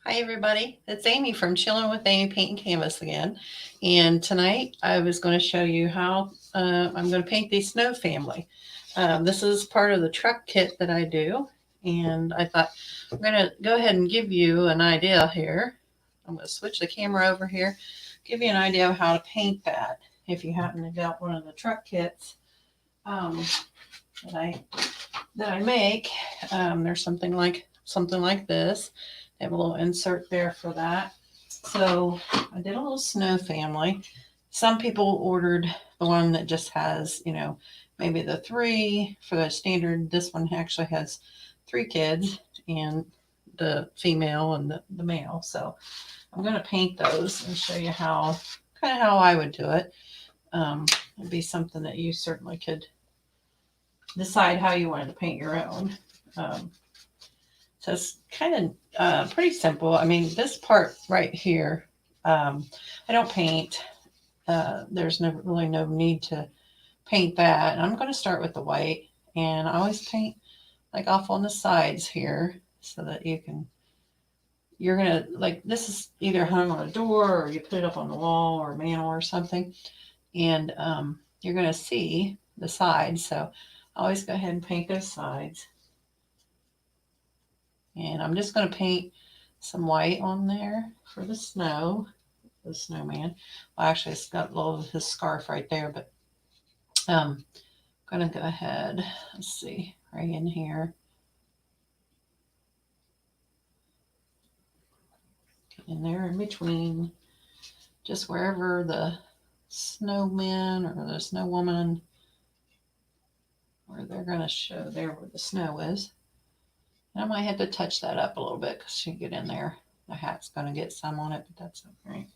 Hi everybody, it's Amy from Chilling with Amy Paint and Canvas again. And tonight I was going to show you how I'm going to paint the snow family. This is part of the truck kit that I do. And I thought I'm going to go ahead and give you an idea here. I'm going to switch the camera over here, give you an idea of how to paint that. If you happen to got one of the truck kits um, that I make, there's something like this. They have a little insert there for that. So I did a little snow family. Some people ordered the one that just has, maybe the three for the standard. This one actually has three kids and the female and the male. So I'm going to paint those and show you how I would do it. It'd be something that you certainly could decide how you wanted to paint your own. So it's kind of pretty simple. I mean, this part right here, I don't paint. There's really no need to paint that. And I'm going to start with the white, and I always paint like off on the sides here so that you're going to, like, this is either hung on a door or you put it up on the wall or mantle or something. And you're going to see the sides. So I always go ahead and paint those sides. And I'm just going to paint some white on there for the snowman. Well, actually, it's got a little of his scarf right there, but I'm going to go ahead, let's see, right in here. Get in there in between, just wherever the snowman or the snow woman, where they're going to show there where the snow is. And I might have to touch that up a little bit because she can get in there. The hat's going to get some on it, but that's okay.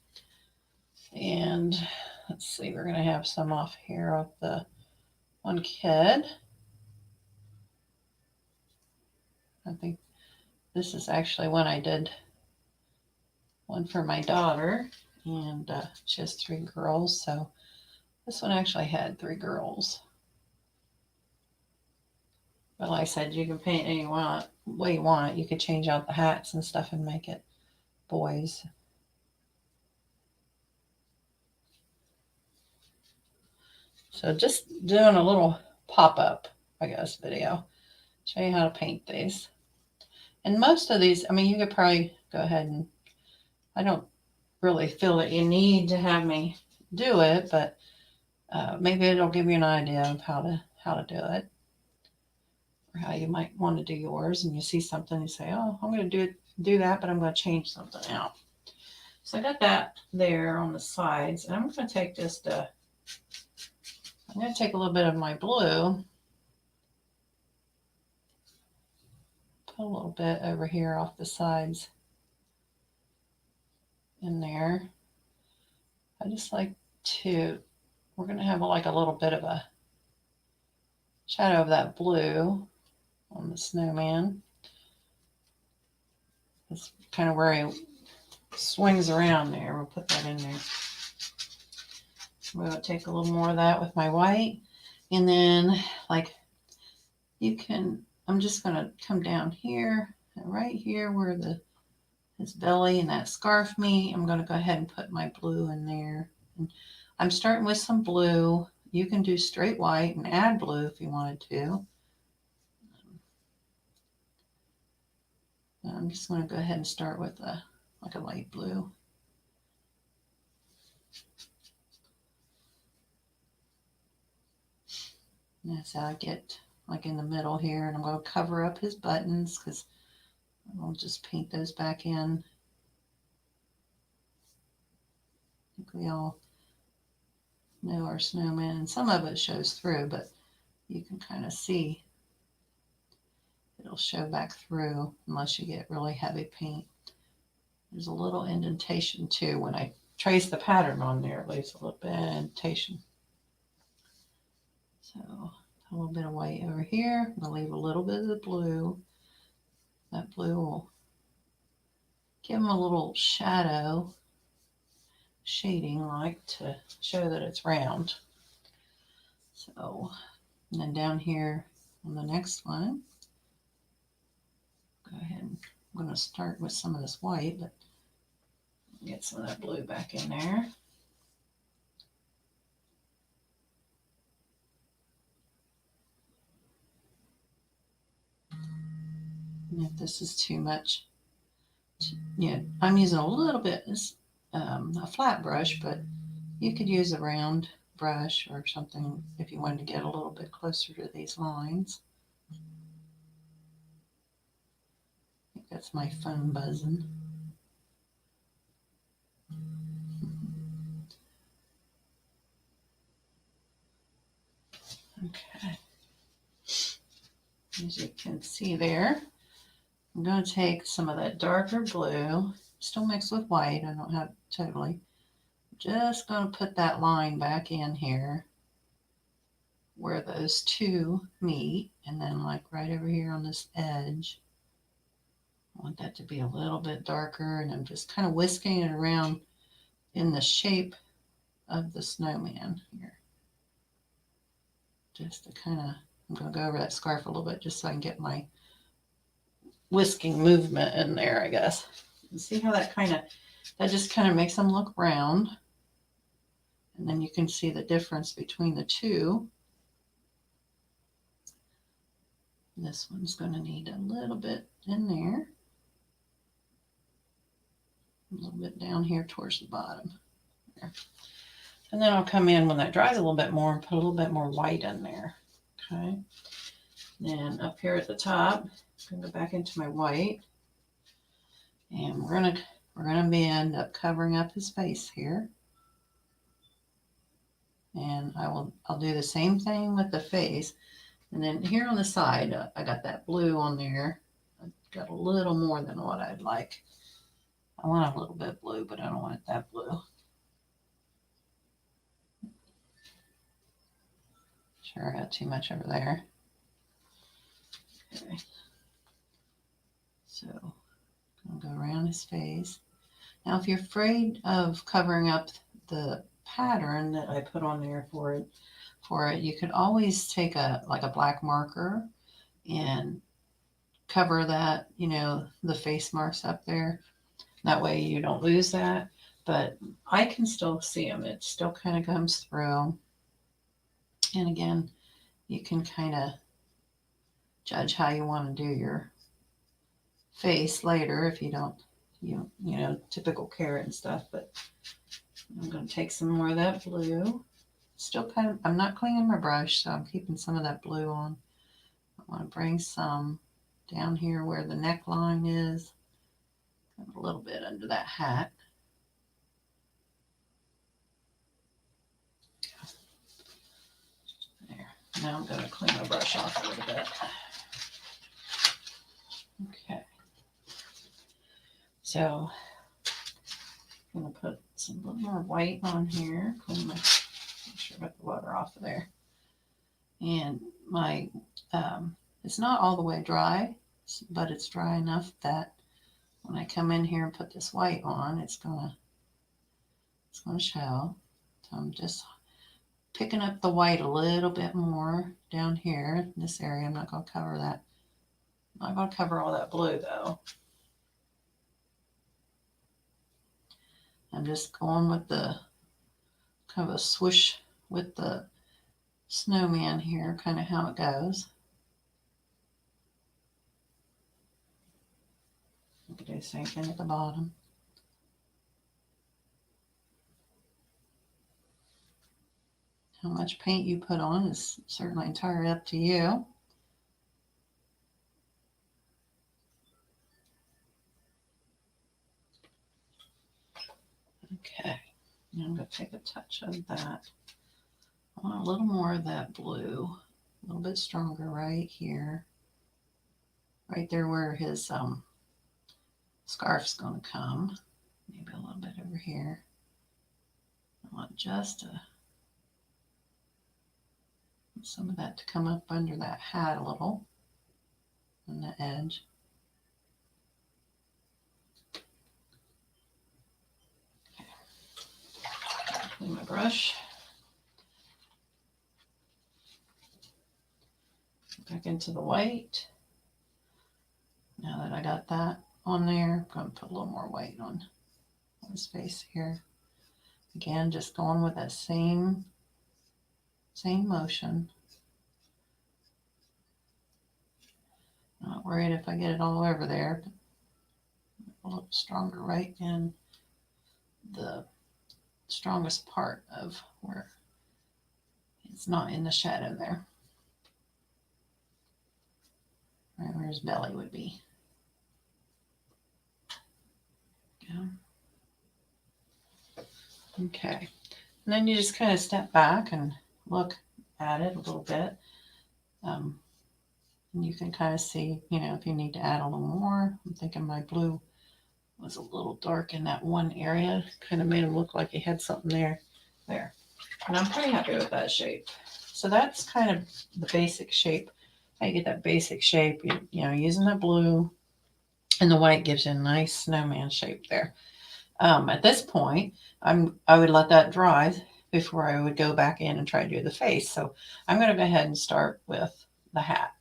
And let's see, we're going to have some off here of the one kid. I think this is actually one I did one for my daughter, and she has three girls. So this one actually had three girls. But like I said, you can paint any way you want. You could change out the hats and stuff and make it boys. So just doing a little pop-up, I guess, video. Show you how to paint these. And most of these, I mean, you could probably go ahead and, I don't really feel that you need to have me do it, but maybe it'll give you an idea of how to do it, or how you might want to do yours. And you see something, you say, "Oh, I'm going to do that, but I'm going to change something out." So I got that there on the sides, and I'm going to take I'm going to take a little bit of my blue, put a little bit over here off the sides in there. I just like to, we're going to have like a little bit of a shadow of that blue on the snowman. It's kind of where he swings around there. We'll put that in there. I'm going to take a little more of that with my white. And then, like, I'm just going to come down here, right here where his belly and that scarf meet. I'm going to go ahead and put my blue in there. And I'm starting with some blue. You can do straight white and add blue if you wanted to. I'm just going to go ahead and start with like a light blue. And that's how I get like in the middle here. And I'm going to cover up his buttons because I'll just paint those back in. I think we all know our snowman, and some of it shows through, but you can kind of see it'll show back through unless you get really heavy paint. There's a little indentation too. When I trace the pattern on there, it leaves a little bit of indentation. So a little bit of white over here. I'm going to leave a little bit of the blue. That blue will give them a little shadow shading, like, to show that it's round. So, and then down here on the next one, go ahead and I'm going to start with some of this white, but get some of that blue back in there. And if this is too much, yeah, I'm using a little bit, a flat brush, but you could use a round brush or something if you wanted to get a little bit closer to these lines. I think that's my phone buzzing. Okay. As you can see there, I'm going to take some of that darker blue, still mixed with white. I don't have it totally. Just going to put that line back in here where those two meet, and then like right over here on this edge. I want that to be a little bit darker, and I'm just kind of whisking it around in the shape of the snowman here. Just to kind of, I'm going to go over that scarf a little bit just so I can get my whisking movement in there, I guess. And see how that just kind of makes them look round. And then you can see the difference between the two. This one's going to need a little bit in there. A little bit down here towards the bottom. There. And then I'll come in when that dries a little bit more and put a little bit more white in there. Okay. Then up here at the top, I'm going to go back into my white. And we're gonna end up covering up his face here. And I'll do the same thing with the face. And then here on the side, I got that blue on there. I got a little more than what I'd like. I want a little bit blue, but I don't want it that blue. Sure, I got too much over there. Okay. So I'm gonna go around his face. Now, if you're afraid of covering up the pattern that I put on there for it, you could always take a black marker and cover that, the face marks up there. That way you don't lose that. But I can still see them. It still kind of comes through. And again, you can kind of judge how you want to do your face later if you don't, typical carrot and stuff. But I'm going to take some more of that blue. Still I'm not cleaning my brush, so I'm keeping some of that blue on. I want to bring some down here where the neckline is. A little bit under that hat. There. Now I'm going to clean my brush off a little bit. Okay. So I'm going to put some little more white on here. Make sure I got the water off of there. And my, it's not all the way dry, but it's dry enough that when I come in here and put this white on, it's gonna show. So I'm just picking up the white a little bit more down here in this area. I'm not going to cover that. I'm not going to cover all that blue though. I'm just going with the kind of a swoosh with the snowman here, kind of how it goes. You can do the same thing at the bottom. How much paint you put on is certainly entirely up to you. Okay, now I'm going to take a touch of that. I want a little more of that blue, a little bit stronger right here. Right there where his scarf's going to come. Maybe a little bit over here. I want just some of that to come up under that hat a little on the edge. Okay. Clean my brush. Back into the white. Now that I got that on there. I'm going to put a little more white on his face here. Again, just going with that same motion. Not worried if I get it all over there, but a little stronger right in the strongest part of where it's not in the shadow there. Right where his belly would be. Yeah. Okay. And then you just kind of step back and look at it a little bit. And you can kind of see, if you need to add a little more. I'm thinking my blue was a little dark in that one area. Kind of made him look like he had something there. And I'm pretty happy with that shape. So that's kind of the basic shape. How you get that basic shape, using the blue and the white gives you a nice snowman shape there. At this point, I would let that dry before I would go back in and try to do the face. So I'm going to go ahead and start with the hat.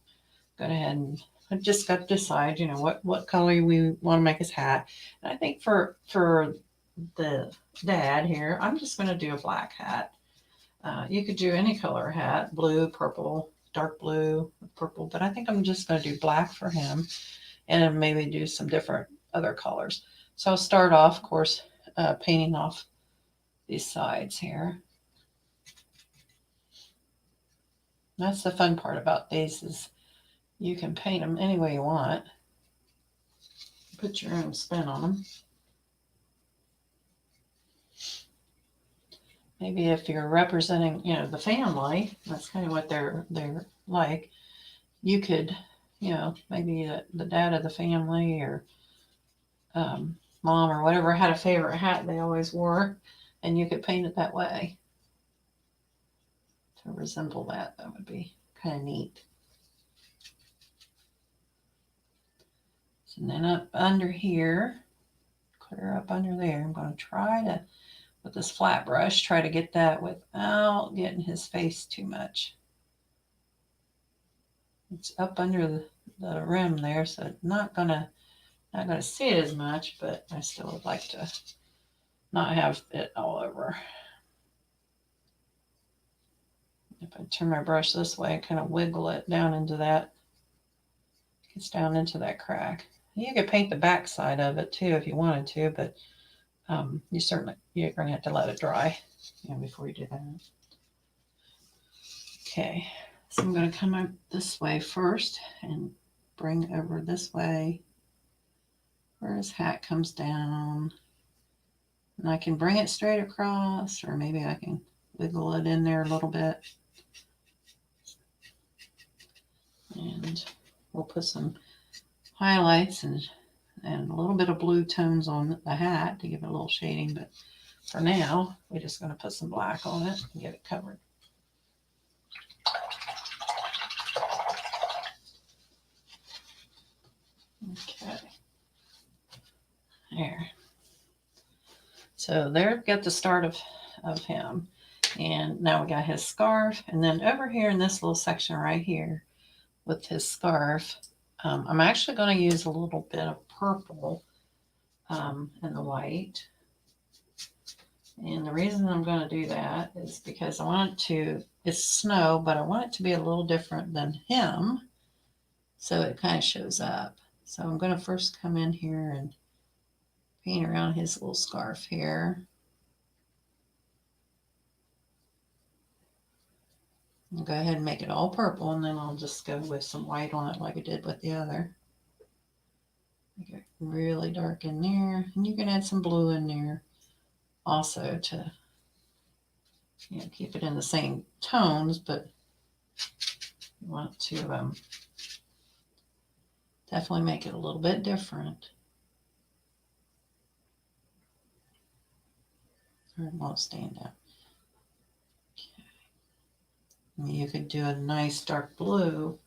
Go ahead and I just got to decide, what color we want to make his hat. And I think for the dad here, I'm just going to do a black hat. You could do any color hat, blue, purple, dark blue, purple, but I think I'm just going to do black for him and maybe do some different other colors. So I'll start off, of course, painting off these sides here. That's the fun part about these is you can paint them any way you want. Put your own spin on them. Maybe if you're representing, the family, that's kind of what they're like. You could, maybe the dad of the family or mom or whatever had a favorite hat they always wore, and you could paint it that way to resemble that. That would be kind of neat. So then up under here, clear up under there, I'm going to try to, with this flat brush, try to get that without getting his face too much. It's up under the rim there, so it's not gonna see it as much, but I still would like to not have it all over. If I turn my brush this way, I kind of wiggle it down into that, gets down into that crack. You could paint the back side of it too if you wanted to, but you're going to have to let it dry before you do that. Okay, so I'm going to come up this way first and bring over this way where his hat comes down. And I can bring it straight across, or maybe I can wiggle it in there a little bit. And we'll put some highlights and a little bit of blue tones on the hat to give it a little shading. But for now, we're just going to put some black on it and get it covered. Okay. There. So there we've got the start of him. And now we got his scarf. And then over here in this little section right here with his scarf, I'm actually going to use a little bit of purple and the white. And the reason I'm going to do that is because I want it to, it's snow, but I want it to be a little different than him. So it kind of shows up. So I'm going to first come in here and paint around his little scarf here. I'll go ahead and make it all purple, and then I'll just go with some white on it like I did with the other. Make it really dark in there, and you can add some blue in there also to keep it in the same tones, but you want to definitely make it a little bit different. Or it won't stand out. Okay. You could do a nice dark blue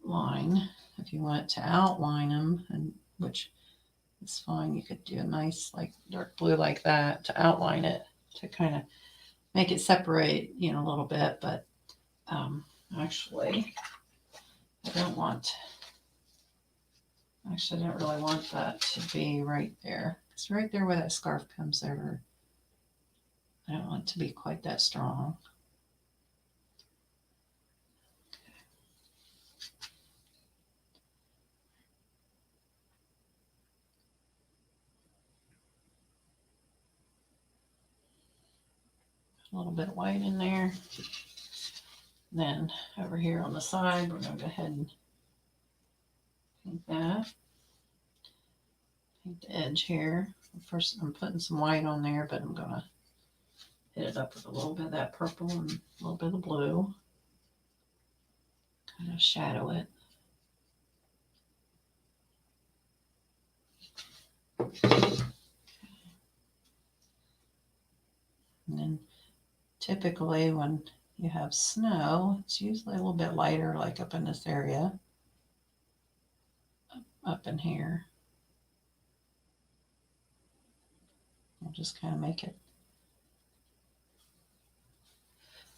line if you want to outline them, and which is fine. You could do a nice like dark blue like that to outline it, to kind of make it separate, a little bit. But actually, I don't want Actually, I didn't really want that to be right there. It's right there where that scarf comes over. I don't want it to be quite that strong. A little bit of white in there. Then over here on the side, we're going to go ahead and paint that. Paint the edge here. First, I'm putting some white on there, but I'm going to hit it up with a little bit of that purple and a little bit of blue. Kind of shadow it. And then typically when you have snow, it's usually a little bit lighter, like up in this area, up in here. We'll just kind of make it.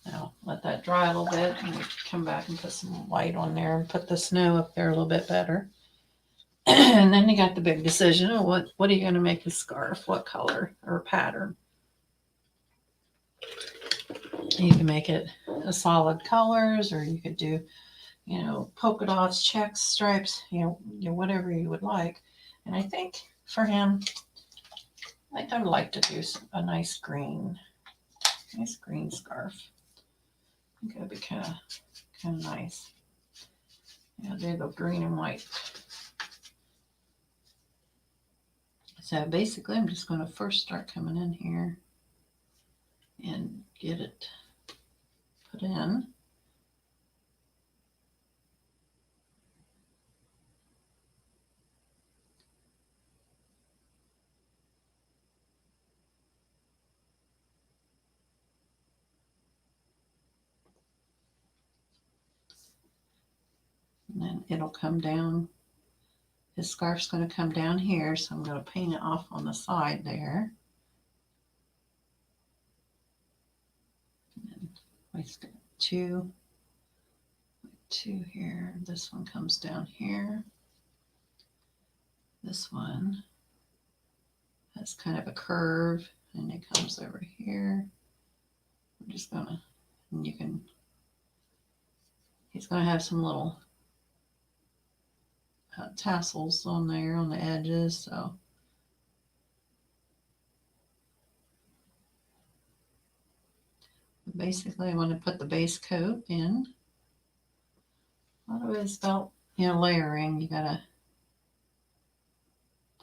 Now let that dry a little bit, and we come back and put some white on there and put the snow up there a little bit better. And then you got the big decision of what are you going to make a scarf? What color or pattern? You can make it a solid colors, or you could do, polka dots, checks, stripes, whatever you would like. And I think for him, I would like to do a nice green scarf. I think that'd be kind of nice. Yeah, do the green and white. So basically, I'm just going to first start coming in here and get it put in. And then it'll come down. His scarf's going to come down here, so I'm going to paint it off on the side there. And then we've got two here. This one comes down here. This one has kind of a curve, and it comes over here. I'm just going to, and he's going to have some little tassels on there on the edges, so basically I want to put the base coat in. A lot of it is about layering. You gotta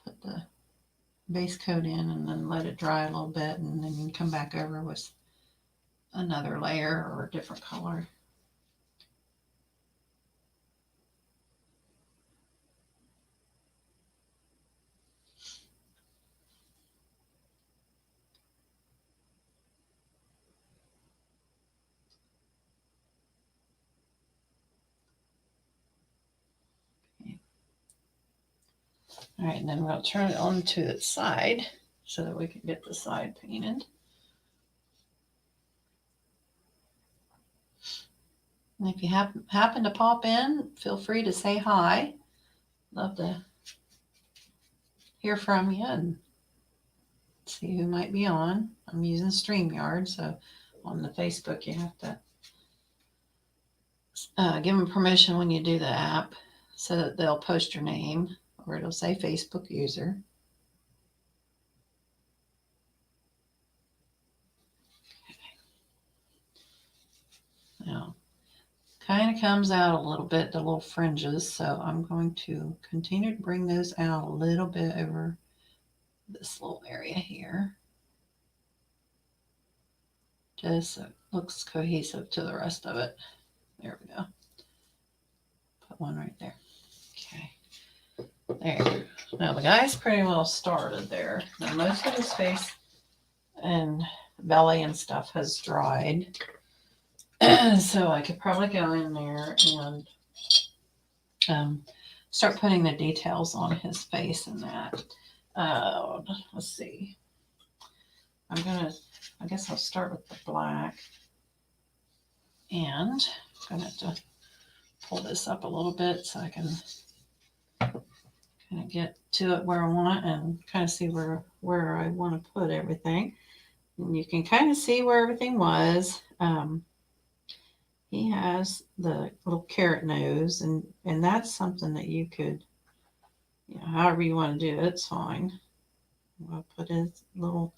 put the base coat in and then let it dry a little bit, and then you can come back over with another layer or a different color. All right, and then we'll turn it on to the side so that we can get the side painted. And if you happen to pop in, feel free to say hi. Love to hear from you and see who might be on. I'm using StreamYard, so on the Facebook you have to give them permission when you do the app so that they'll post your name, or it'll say Facebook user. Now, kind of comes out a little bit, the little fringes, so I'm going to continue to bring those out a little bit over this little area here, just so it looks cohesive to the rest of it. There we go. Put one right there. Okay. There. Now the guy's pretty well started there. Now most of his face and belly and stuff has dried. So I could probably go in there and start putting the details on his face and that. Let's see. I guess I'll start with the black. And I'm going to have to pull this up a little bit so I can kind of get to it where I want and kind of see where I want to put everything. And you can kind of see where everything was. He has the little carrot nose, and that's something that you could, however you want to do it, it's fine. I'll put his little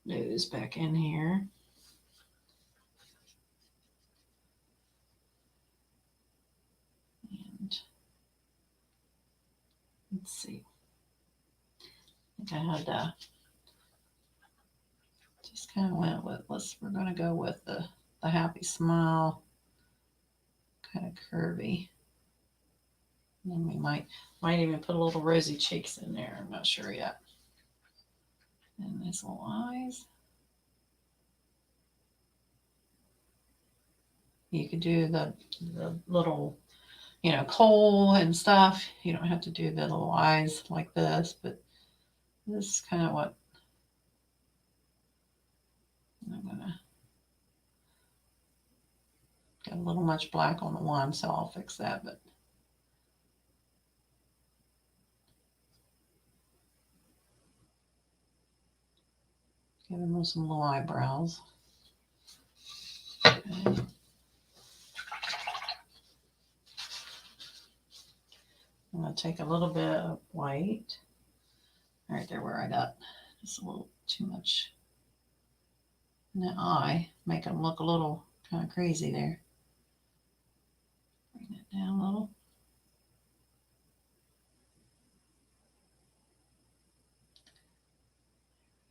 nose back in here. And let's see. I think I had just kind of went with, we're going to go with the happy smile, kind of curvy. And then we might even put a little rosy cheeks in there. I'm not sure yet. And these little eyes. You could do the little, coal and stuff. You don't have to do the little eyes like this, but this is kind of what I'm gonna get a little much black on the one, so I'll fix that. But give him some little eyebrows. Okay. I'm going to take a little bit of white right there where I got just a little too much in the eye, make them look a little kind of crazy there. Bring it down a little.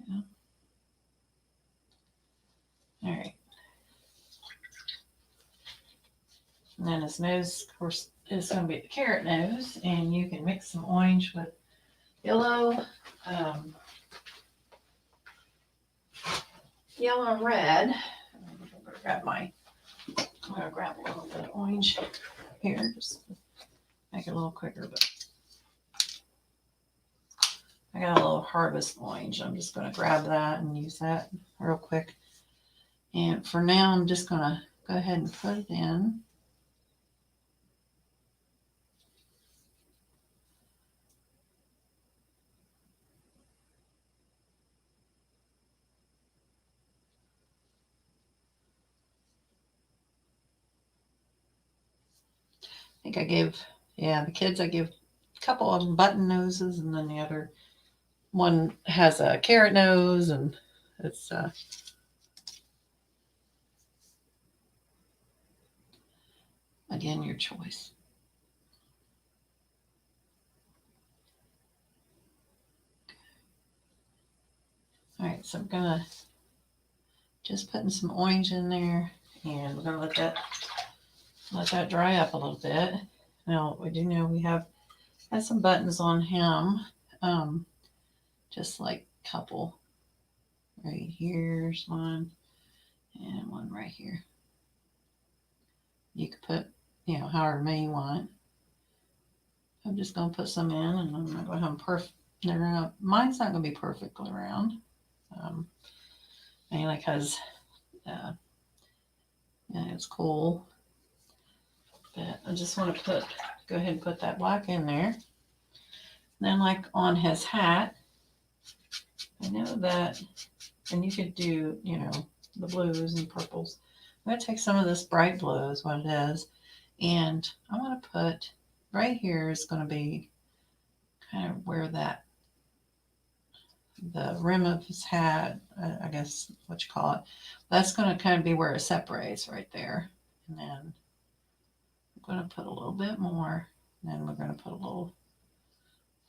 Yeah. All right. And then his nose, of course, is going to be the carrot nose, and you can mix some orange with yellow, yellow and red. I'm gonna grab a little bit of orange here, just make it a little quicker. But I got a little harvest orange. I'm just gonna grab that and use that real quick. And for now, I'm just gonna go ahead and put it in. I think I gave, the kids, I gave a couple of them button noses, and then the other one has a carrot nose, and it's again your choice. All right, so I'm gonna just putting some orange in there, and we're gonna let that dry up a little bit. Now we do know we have some buttons on him, just like a couple right here's one, and one right here. You could put, however many you want. I'm just gonna put some in, and I'm not gonna have them perfect. Mine's not gonna be perfectly round, mainly because it's cool. But I just want to go ahead and put that black in there. Then, like on his hat, I know that, and you could do, the blues and purples. I'm going to take some of this bright blue, is what it is, and I want to put right here is going to be kind of where the rim of his hat, I guess what you call it, that's going to kind of be where it separates right there. And then I'm going to put a little bit more, and then we're going to put a little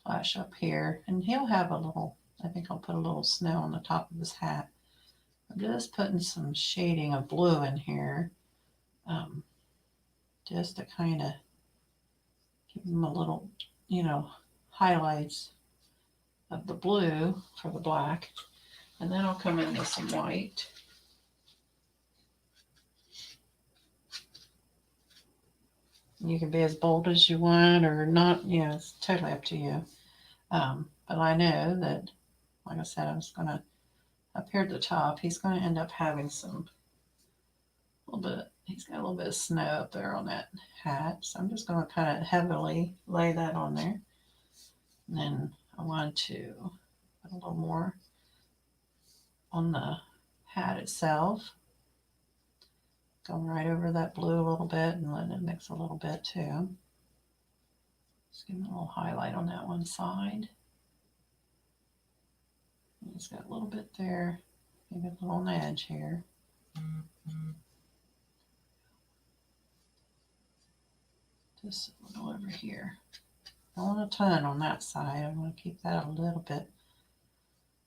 flash up here, and he'll have a little, I think I'll put a little snow on the top of his hat. I'm just putting some shading of blue in here, just to kind of give him a little, highlights of the blue for the black. And then I'll come in with some white. You can be as bold as you want or not, it's totally up to you. But I know that, like I said, I'm just going to, up here at the top, he's going to end up having he's got a little bit of snow up there on that hat. So I'm just going to kind of heavily lay that on there. And then I want to put a little more on the hat itself. Going right over that blue a little bit and letting it mix a little bit too. Just give it a little highlight on that one side. And it's got a little bit there, maybe a little on the edge here. Just a little over here. I don't want a ton on that side. I want to keep that a little bit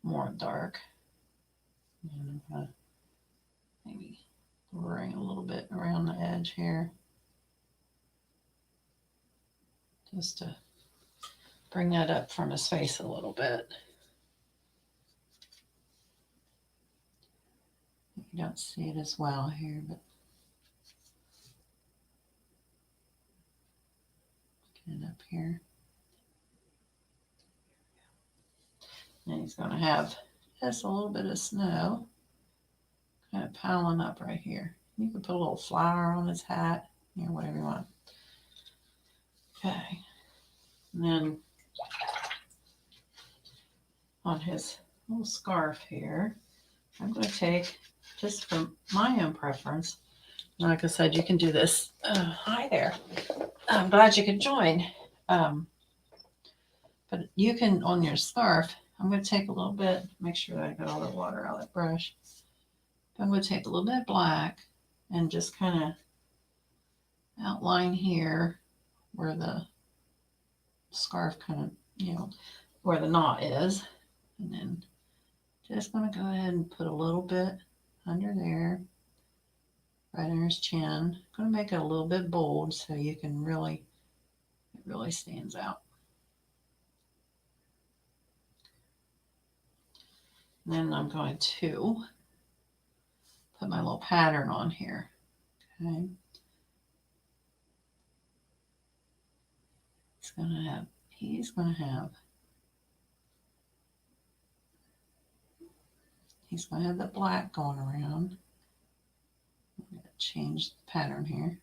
more dark. And I'm going to maybe bring a little bit around the edge here. Just to bring that up from his face a little bit. You don't see it as well here, but get it up here. And he's going to have just a little bit of snow kind of piling up right here. You can put a little flower on his hat, you know, whatever you want. Okay. And then on his little scarf here, I'm going to take, just for my own preference, like I said, you can do this. Hi there. I'm glad you could join. But you can, on your scarf, I'm going to take a little bit, make sure that I got all the water out of that brush. I'm going to take a little bit of black and just kind of outline here where the scarf kind of, you know, where the knot is. And then just going to go ahead and put a little bit under there, right under his chin. I'm going to make it a little bit bold so you can really, it really stands out. And then I'm going to put my little pattern on here. Okay. He's going to have the black going around. I'm going to change the pattern here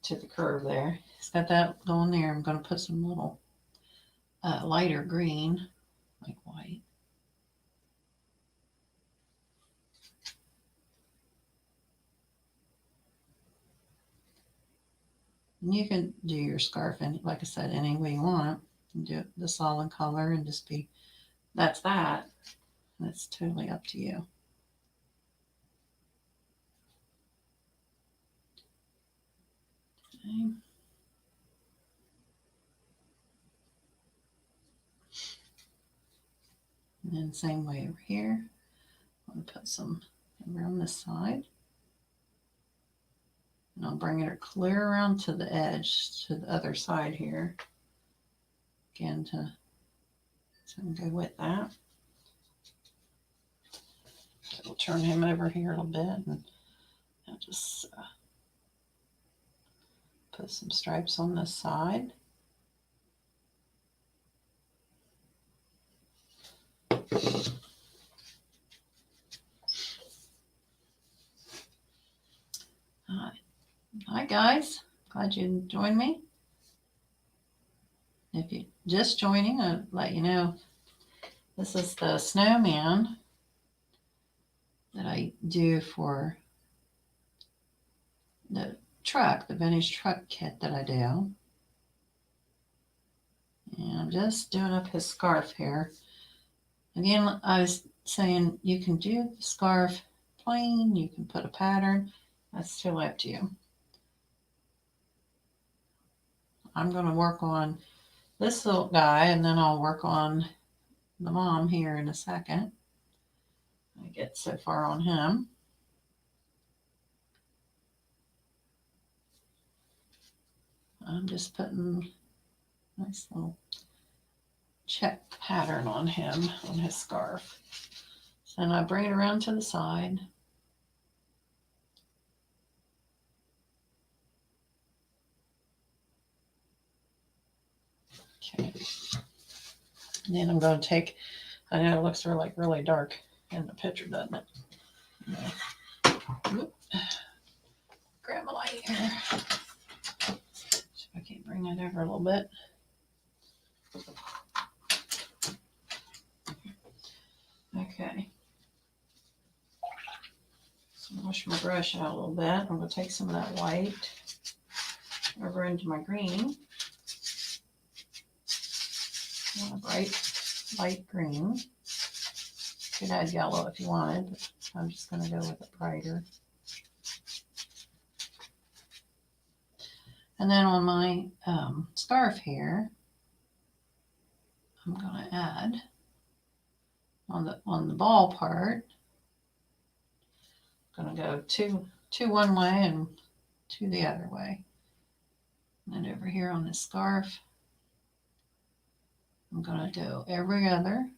to the curve there. He's got that going there. I'm going to put some little lighter green, like white. And you can do your scarf, and like I said, any way you want. You can do it the solid color and just be, that's that. That's totally up to you. Okay. And then same way over here. I'm going to put some over on this side. And I'll bring it clear around to the edge, to the other side here. Again, to go with that. So we'll turn him over here a little bit, and I'll just put some stripes on this side. Hi guys, glad you joined me. If you're just joining, I'll let you know this is the snowman that I do for the truck, the vintage truck kit that I do. And I'm just doing up his scarf here. Again, I was saying you can do the scarf plain, you can put a pattern. That's totally up to you. I'm going to work on this little guy, and then I'll work on the mom here in a second. I get so far on him. I'm just putting a nice little check pattern on him, on his scarf. So then I bring it around to the side. Okay. And then I'm going to take, I know it looks really dark in the picture, doesn't it? No. Grab my light here. So I can bring that over a little bit. Okay. So wash my brush out a little bit. I'm going to take some of that white over into my green. I want a bright light green. Could add yellow if you wanted, but I'm just going to go with a brighter. And then on my scarf here, I'm going to add on the ball part. I'm going to go two one way and two the other way. And then over here on the scarf, I'm going to do every other.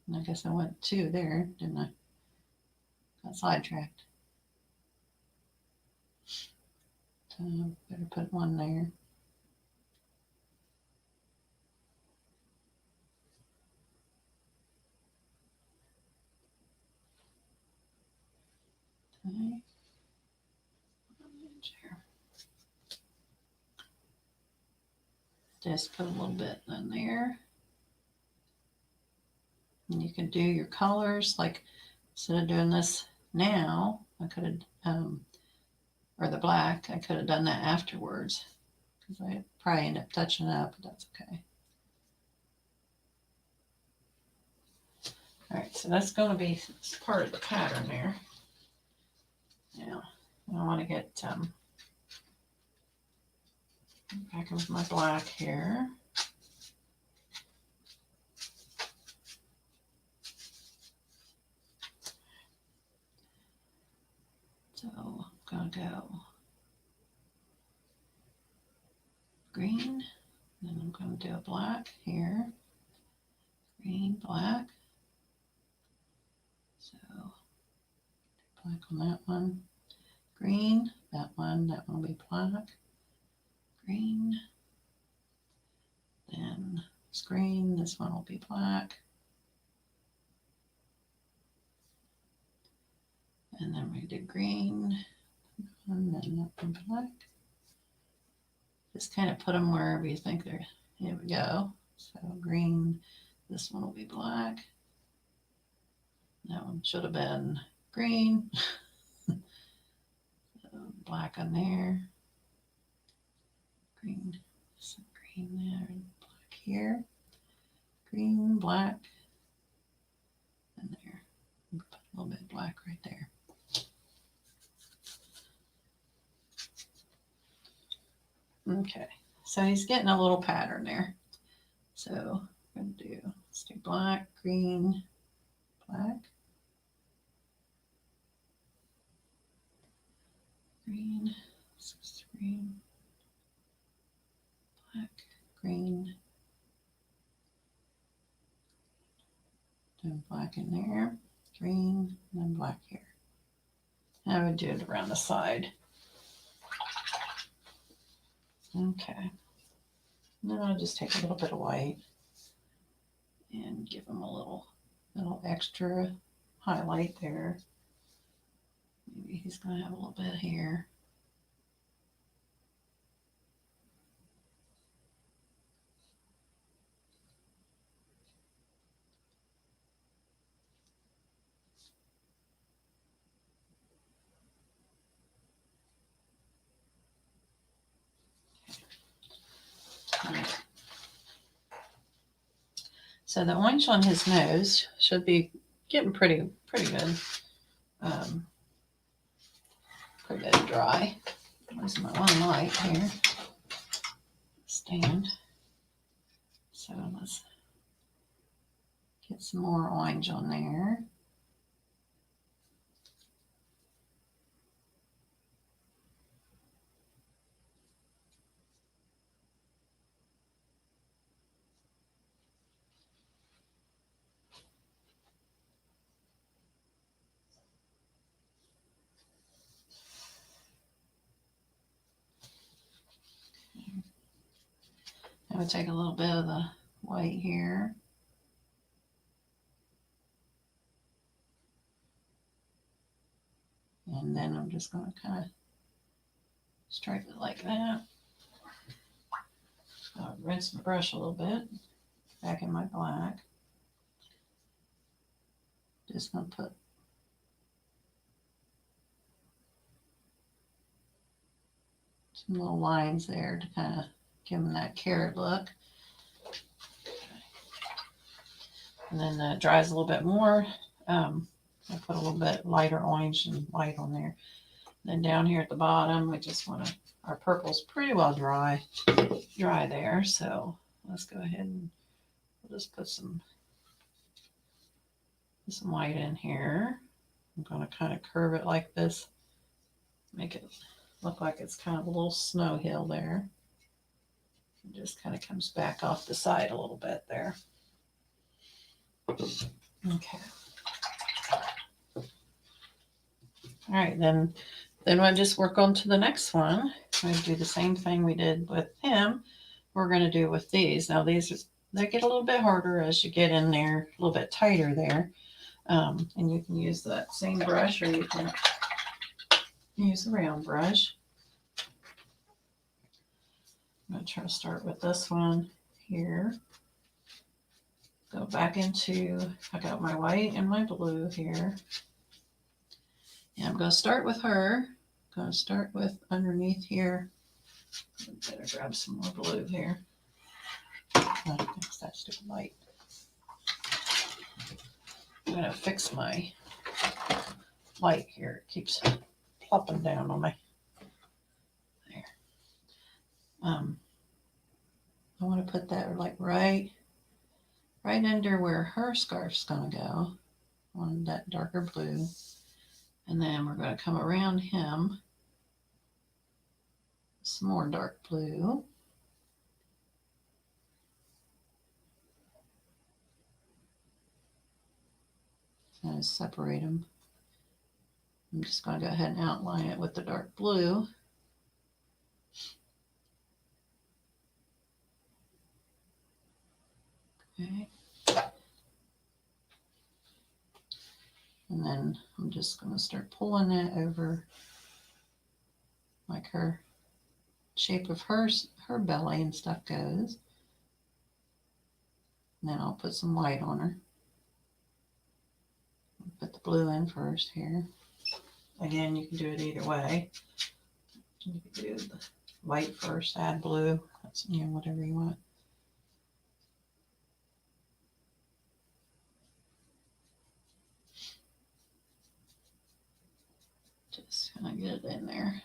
And I guess I went two there, didn't I? Got sidetracked. So better put one there. Okay. Just put a little bit in there. And you can do your colors, like instead of doing this now, I could have, or the black, I could have done that afterwards because I probably end up touching it up, but that's okay. All right, so that's going to be part of the pattern there. Now, I want to get back with my black here. So I'm going to go green, then I'm going to do a black here. Green, black. So black on that one. Green, that one will be black. Green. Then it's green, this one will be black. And then we do green, and then that one black. Just kind of put them wherever you think they're, here we go. So green, this one will be black. That one should have been green. So black on there. Green, some green there, and black here. Green, black, and there. Put a little bit of black right there. Okay, so he's getting a little pattern there. So we're going to do, let's do black, green, black, green, green, black, green, then black in there, green, and then black here. I would do it around the side. Okay. And then I'll just take a little bit of white and give him a little extra highlight there. Maybe he's going to have a little bit here. Right. So the orange on his nose should be getting pretty good. Pretty good dry. Where's my one light here? Stand. So let's get some more orange on there. I would take a little bit of the white here. And then I'm just going to kind of stripe it like that. I'll rinse my brush a little bit. Back in my black. Just going to put some little lines there to kind of give them that carrot look. And then it dries a little bit more. I put a little bit lighter orange and white on there. Then down here at the bottom, we just want to, our purple's pretty well dry there. So let's go ahead and we'll just put some white in here. I'm going to kind of curve it like this, make it look like it's kind of a little snow hill there. It just kind of comes back off the side a little bit there. Okay. All right, then we'll just work on to the next one. We're going to do the same thing we did with him. We're going to do with these. Now these, they get a little bit harder as you get in there, a little bit tighter there. And you can use that same brush, or you can use a round brush. I'm going to try to start with this one here. Go back into, I got my white and my blue here. And I'm going to start with her. I'm going to start with underneath here. I better grab some more blue here. That's too light. I'm going to fix my light here. It keeps plopping down on me. There. I want to put that like right under where her scarf's going to go, on that darker blue. And then we're going to come around him, some more dark blue. Kind of separate them. I'm just going to go ahead and outline it with the dark blue. Okay. And then I'm just going to start pulling it over like her shape of her belly and stuff goes. And then I'll put some white on her. Put the blue in first here. Again, you can do it either way. You can do the white first, add blue. That's, you know, whatever you want. Just kind of get it in there.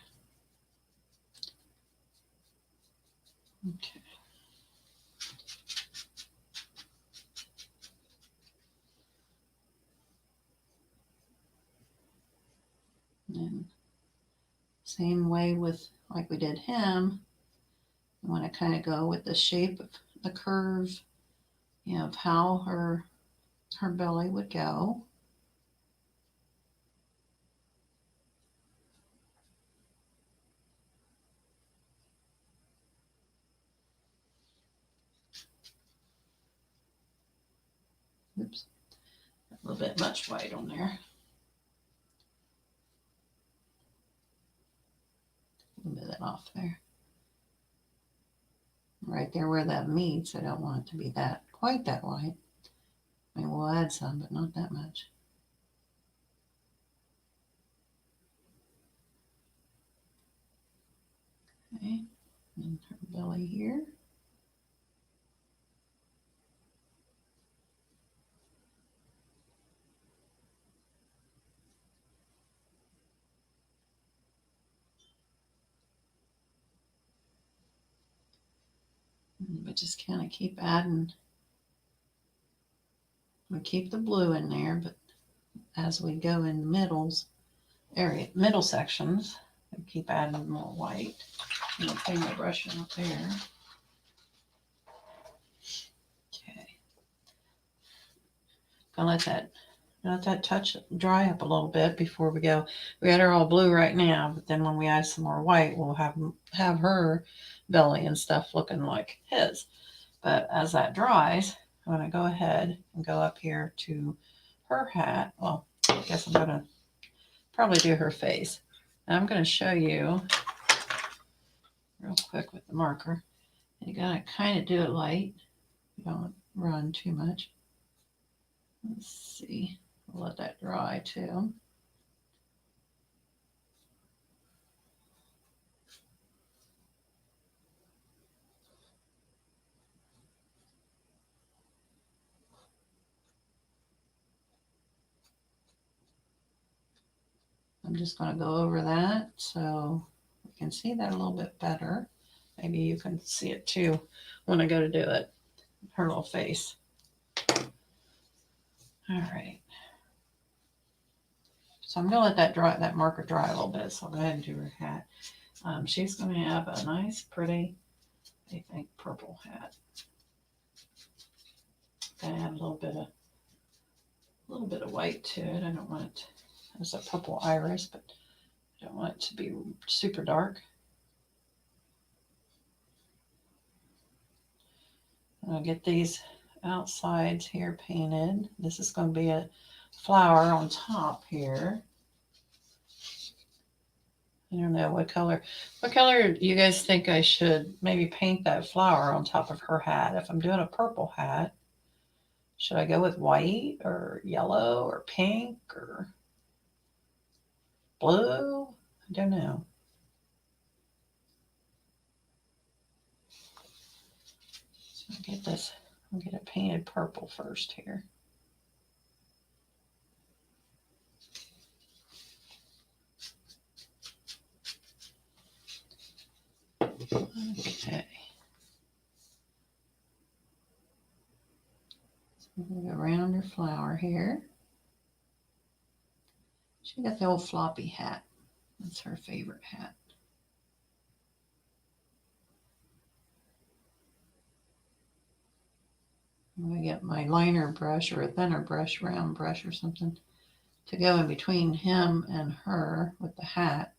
Okay. And then same way with like we did him. I want to kind of go with the shape of the curve, you know, of how her belly would go. Oops, a little bit much white on there. A little bit off there. Right there where that meets, I don't want it to be that quite that white. I mean, we'll add some, but not that much. Okay, and her belly here. But just kind of keep adding. We keep the blue in there, but as we go in the middle sections, we keep adding more white. I'm gonna clean my brush up there. Okay. Gonna let that touch dry up a little bit before we go. We got her all blue right now, but then when we add some more white, we'll have her belly and stuff looking like his. But as that dries, I'm going to go ahead and go up here to her hat. Well, I guess I'm going to probably do her face. And I'm going to show you real quick with the marker. You got to kind of do it light. You don't run too much. Let's see. We'll let that dry too. I'm just going to go over that so we can see that a little bit better. Maybe you can see it too when I go to do it. Her little face. All right. So I'm going to let that dry, that marker dry a little bit. So I'll go ahead and do her hat. She's going to have a nice, pretty, I think, purple hat. Going to add a little bit of white to it. I don't want it. There's a purple iris, but I don't want it to be super dark. I'll get these outsides here painted. This is going to be a flower on top here. I don't know what color. What color do you guys think I should maybe paint that flower on top of her hat? If I'm doing a purple hat, should I go with white or yellow or pink or blue? I don't know. So I'll get this. I'll get it painted purple first here. Okay. So I'm going to go around her flower here. She got the old floppy hat. That's her favorite hat. I'm going to get my liner brush or a thinner brush, round brush or something, to go in between him and her with the hat,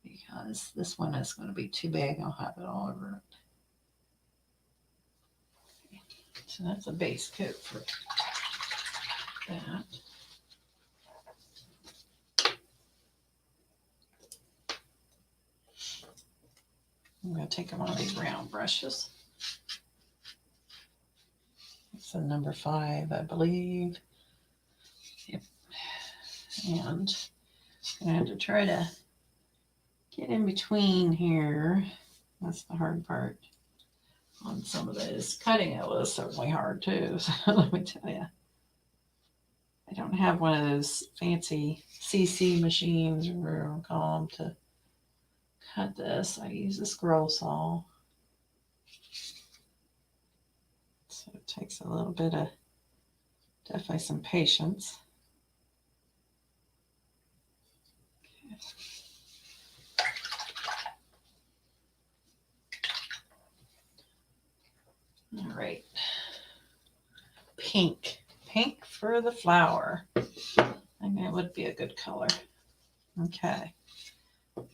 because this one is going to be too big. I'll have it all over it. So that's a base coat for that. I'm going to take one of these round brushes. It's a number 5, I believe. Yep. And I'm going to have to try to get in between here. That's the hard part on some of those. Cutting it was certainly hard too, so let me tell you. I don't have one of those fancy CC machines, or whatever you call them, to cut this. I use a scroll saw. So it takes a little bit of, definitely some patience. Okay. All right. Pink. Pink for the flower. I think that would be a good color. Okay.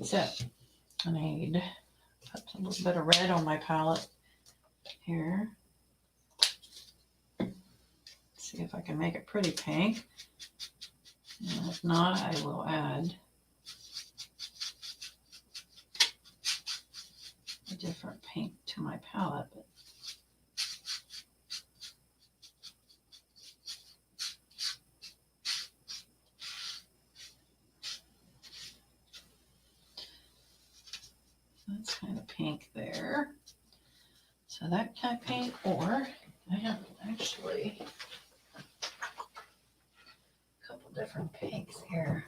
So I need to put a little bit of red on my palette here. See if I can make it pretty pink. And if not, I will add a different pink to my palette. But that's kind of pink there. So that kind of pink, or I have actually a couple different pinks here.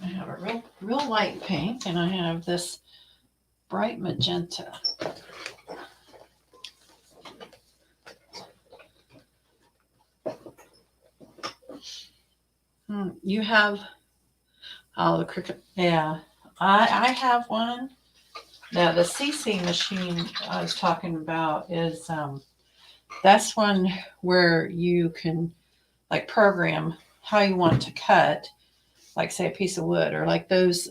I have a real light pink, and I have this bright magenta. You have the cricket. Yeah, I have one. Now the CC machine I was talking about is that's one where you can like program how you want to cut. like say a piece of wood, or like those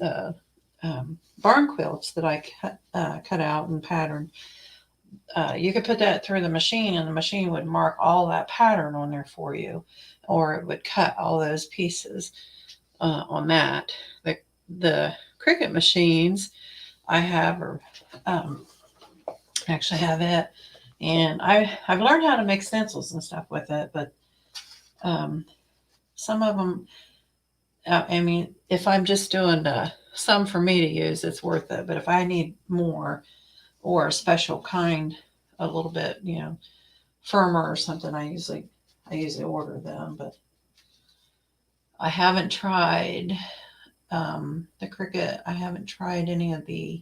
barn quilts that I cut out and patterned. You could put that through the machine, and the machine would mark all that pattern on there for you, or it would cut all those pieces on that. The Cricut machines I have are actually have it, and I've learned how to make stencils and stuff with it, but some of them, I mean, if I'm just doing some for me to use, it's worth it. But if I need more or a special kind, a little bit, firmer or something, I usually order them. But I haven't tried the Cricut. I haven't tried any of the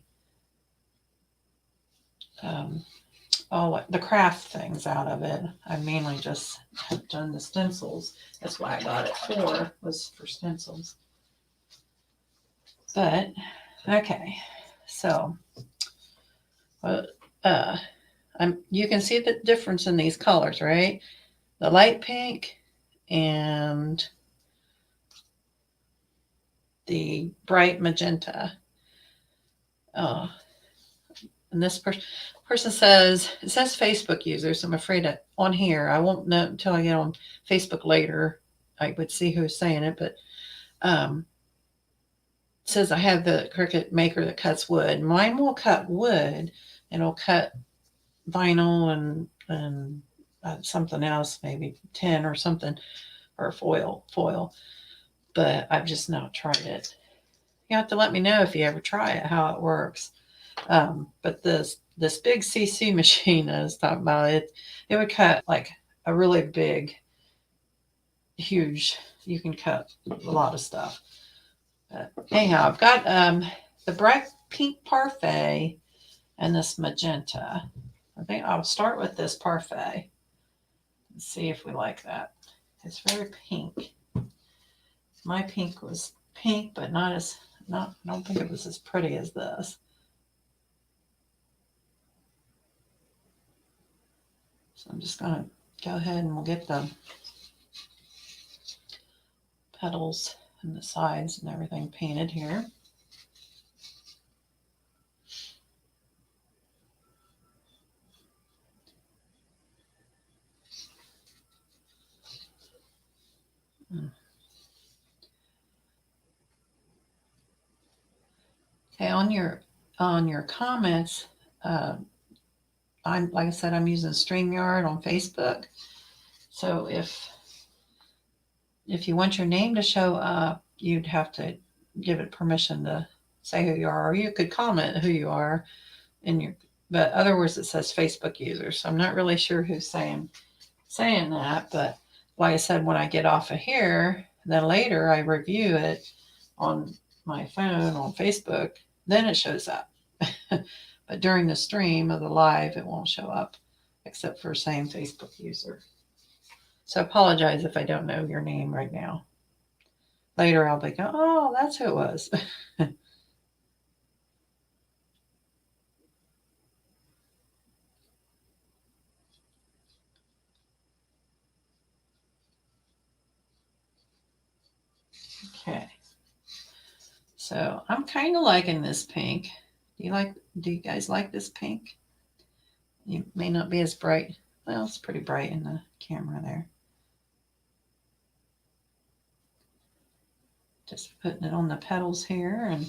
the craft things out of it. I mainly just have done the stencils. That's why I got it was for stencils. But okay, so you can see the difference in these colors, right? The light pink and the bright magenta. And this person says, it says Facebook users. I'm afraid that on here, I won't know until I get on Facebook later. I would see who's saying it, but it says I have the Cricut maker that cuts wood. Mine will cut wood, and it'll cut vinyl and something else, maybe tin or something, or foil. But I've just not tried it. You have to let me know if you ever try it, how it works. But this big CC machine I was talking about, it would cut like a really big, huge. You can cut a lot of stuff. But anyhow, I've got the bright pink parfait and this magenta. I think I'll start with this parfait and see if we like that. It's very pink. My pink was pink, but I don't think it was as pretty as this. So I'm just going to go ahead and we'll get the petals and the sides and everything painted here. Okay, on your comments, I'm like I said, I'm using StreamYard on Facebook. So if you want your name to show up, you'd have to give it permission to say who you are, or you could comment who you are in your. But otherwise, it says Facebook user. So I'm not really sure who's saying that. But like I said, when I get off of here, then later I review it on my phone on Facebook, then it shows up. But during the stream of the live, it won't show up except for saying Facebook user. So apologize if I don't know your name right now. Later I'll be going, oh, that's who it was. Okay. So I'm kind of liking this pink. Do you guys like this pink? You may not be as bright. Well, it's pretty bright in the camera there. Just putting it on the petals here, and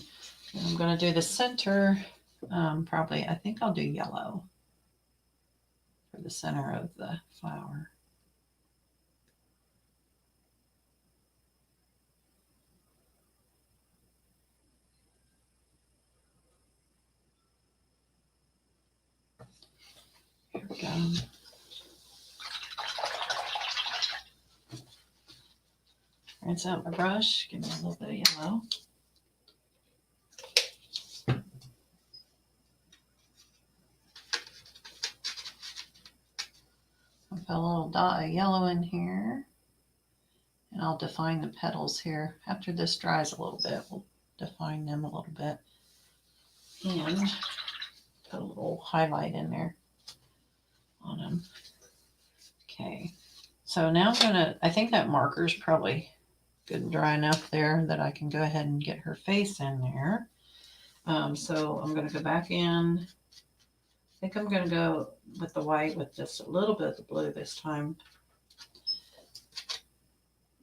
I'm going to do the center. Probably, I think I'll do yellow for the center of the flower. Here we go. Rinse out my brush, give me a little bit of yellow. I'll put a little dot of yellow in here, and I'll define the petals here. After this dries a little bit, we'll define them a little bit. And put a little highlight in there on them. Okay, so now I think that marker's probably good and dry enough there that I can go ahead and get her face in there. So I'm going to go back in. I think I'm going to go with the white with just a little bit of the blue this time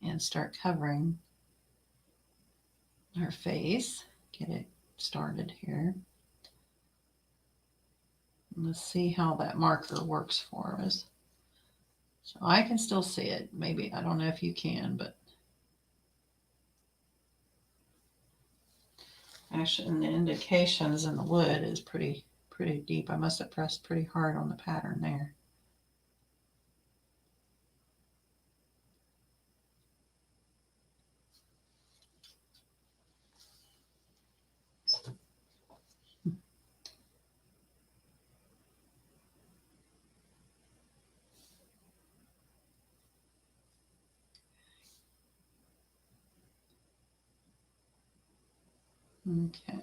and start covering her face. Get it started here. Let's see how that marker works for us. So I can still see it. Maybe, I don't know if you can, but actually the indications in the wood is pretty deep. I must have pressed pretty hard on the pattern there. Okay.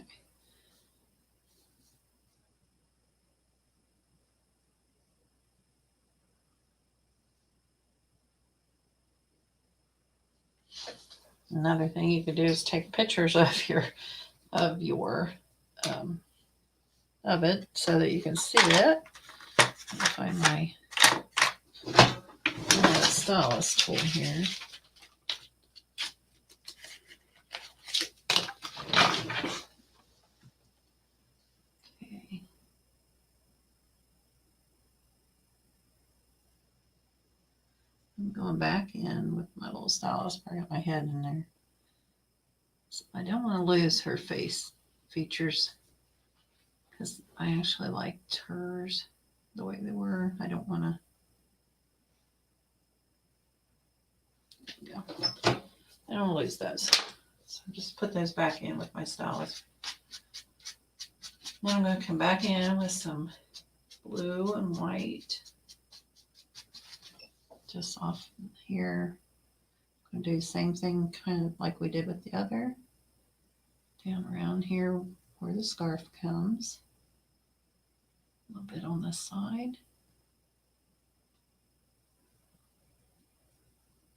Another thing you could do is take pictures of your um, of it so that you can see it. Let me find my stylus tool here. Okay. I'm going back in with my little stylus. I got my head in there. So I don't want to lose her face features because I actually liked hers the way they were. I don't want to. Yeah, I don't want to lose those. So just put those back in with my stylus. Now I'm going to come back in with some blue and white. Just off here. I'm going to do the same thing kind of like we did with the other. Down around here where the scarf comes. A little bit on this side.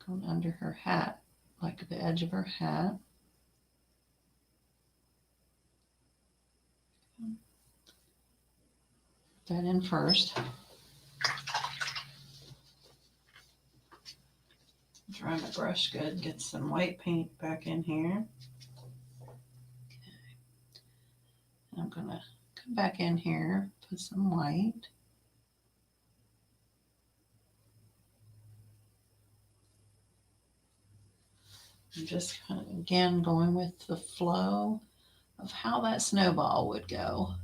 Going under her hat, like the edge of her hat. Put that in first. Dry my brush good. Get some white paint back in here. Okay. I'm going to come back in here, put some white. I'm just kind of, again, going with the flow of how that snowball would go.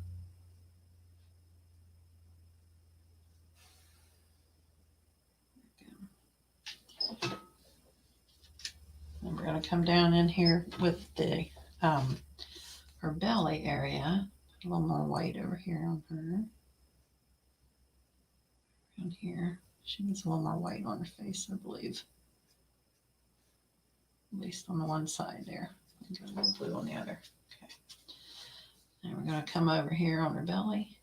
And we're going to come down in here with the her belly area. Put a little more white over here on her. Around here. She needs a little more white on her face, I believe. At least on the one side there. And a little blue on the other. Okay. And we're going to come over here on her belly.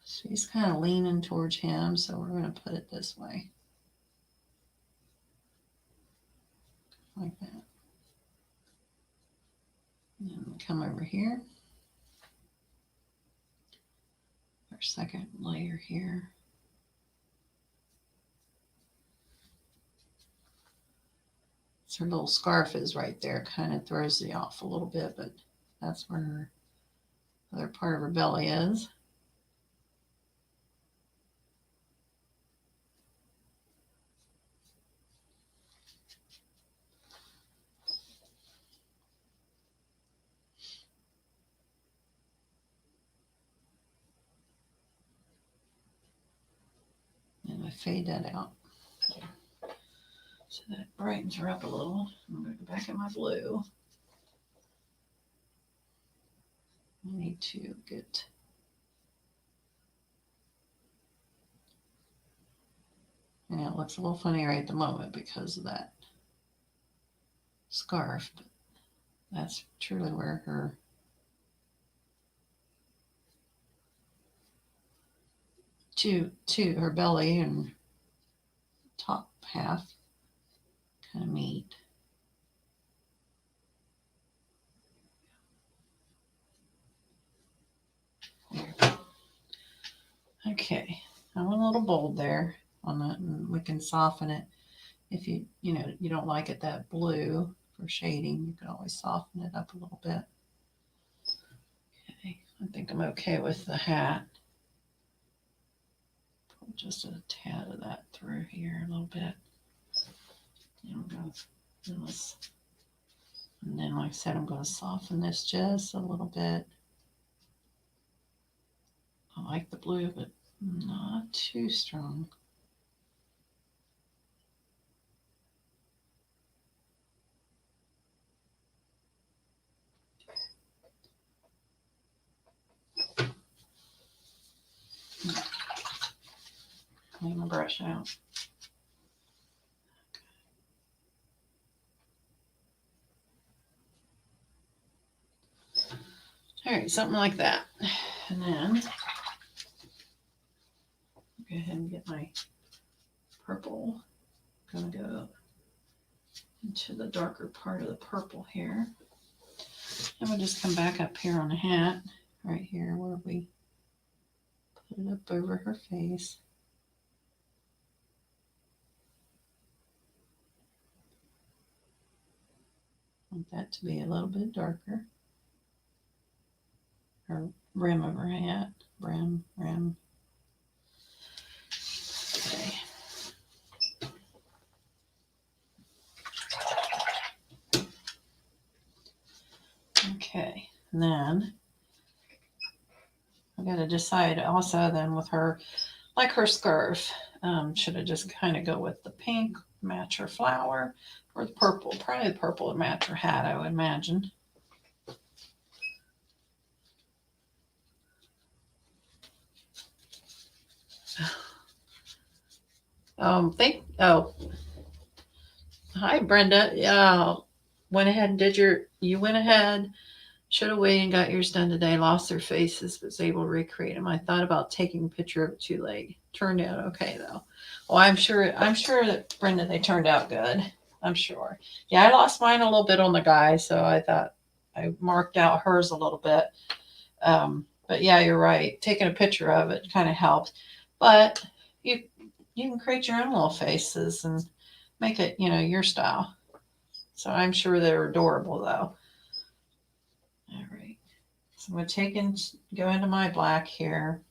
She's kind of leaning towards him, so we're going to put it this way. Like that. And then come over here. Our second layer here. So her little scarf is right there. Kind of throws you off a little bit, but that's where her other part of her belly is. And I fade that out. So that brightens her up a little. I'm going to go back at my blue. I need to get yeah, it looks a little funny right at the moment because of that scarf, but that's truly where her to her belly and top half kind of meet. Okay, I want a little bold there on that, and we can soften it. If you don't like it that blue for shading, you can always soften it up a little bit. Okay, I think I'm okay with the hat. Put just a tad of that through here a little bit. And I'm going to do this. And then, like I said, I'm going to soften this just a little bit. I like the blue, but not too strong. Leave my brush out. All right, something like that. And then go ahead and get my purple. I'm going to go into the darker part of the purple here. And we'll just come back up here on the hat, right here where we put it up over her face. I want that to be a little bit darker. Her rim of her hat, rim. Okay. Okay, and then I got to decide also then with her, like her scarf, should I just kind of go with the pink, match her flower, or the purple? Probably the purple would match her hat, I would imagine. Hi Brenda. Yeah, went ahead and you went ahead, should have waited and got yours done today. Lost their faces, was able to recreate them. I thought about taking a picture of it too late. Turned out okay though. Oh, I'm sure that Brenda, they turned out good. I'm sure. Yeah, I lost mine a little bit on the guy, so I thought I marked out hers a little bit. But yeah, you're right. Taking a picture of it kind of helped. But you can create your own little faces and make it, your style. So I'm sure they're adorable though. All right. So I'm going to go into my black here,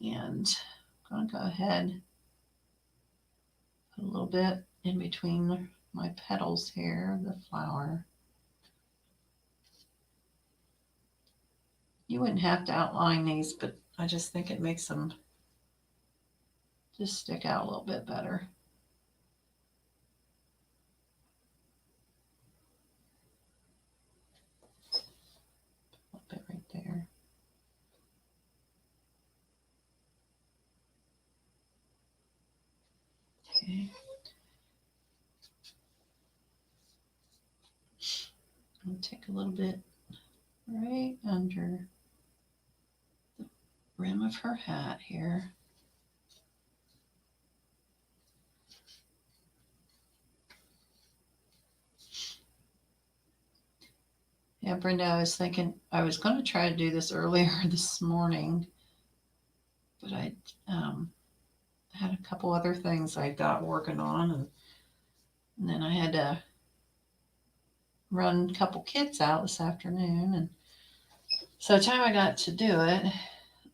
and I'm going to go ahead, put a little bit in between my petals here, the flower. You wouldn't have to outline these, but I just think it makes them just stick out a little bit better. A little bit right there. Okay. I'll take a little bit right under the rim of her hat here. Yeah, Brenda, I was thinking I was going to try to do this earlier this morning, but I had a couple other things I got working on, and then I had to run a couple kids out this afternoon, and so the time I got to do it,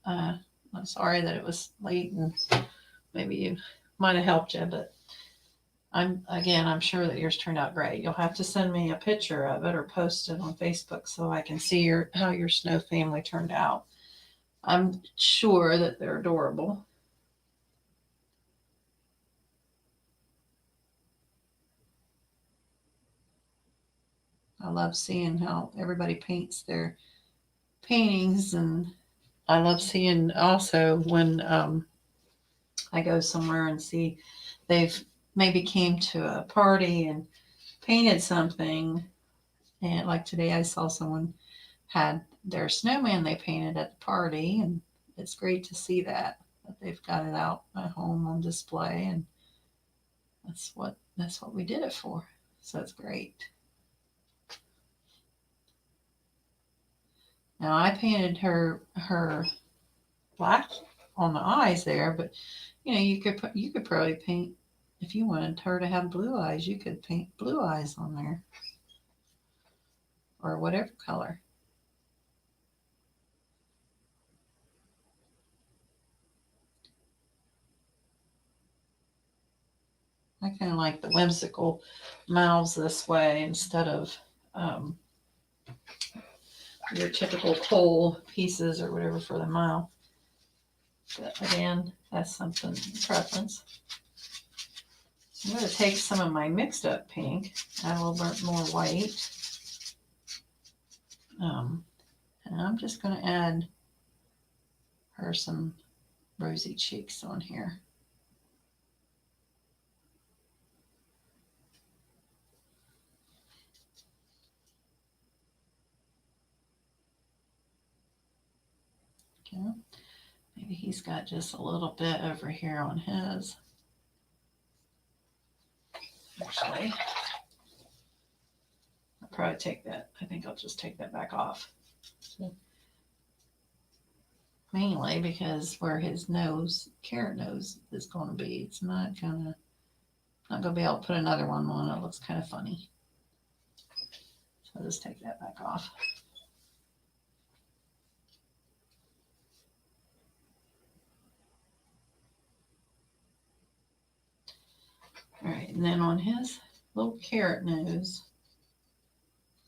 I'm sorry that it was late, and maybe you might have helped you, but I'm sure that yours turned out great. You'll have to send me a picture of it or post it on Facebook so I can see how your snow family turned out. I'm sure that they're adorable. I love seeing how everybody paints their paintings, and I love seeing also when I go somewhere and see they've maybe came to a party and painted something, and like today I saw someone had their snowman they painted at the party, and it's great to see that. but they've got it out at home on display, and that's what we did it for. So it's great. Now I painted her black on the eyes there, but you know, you could probably paint, if you wanted her to have blue eyes, you could paint blue eyes on there, or whatever color. I kind of like the whimsical mouths this way instead of your typical coal pieces or whatever for the mouth. But again, that's something, preference. I'm going to take some of my mixed up pink, add a little bit more white. And I'm just going to add her some rosy cheeks on here. Okay. Maybe he's got just a little bit over here on his. Actually, I'll probably take that. I think I'll just take that back off. Mainly because where his nose, carrot nose, is going to be, it's not going to be able to put another one on. It looks kind of funny. So I'll just take that back off. All right, and then on his little carrot nose,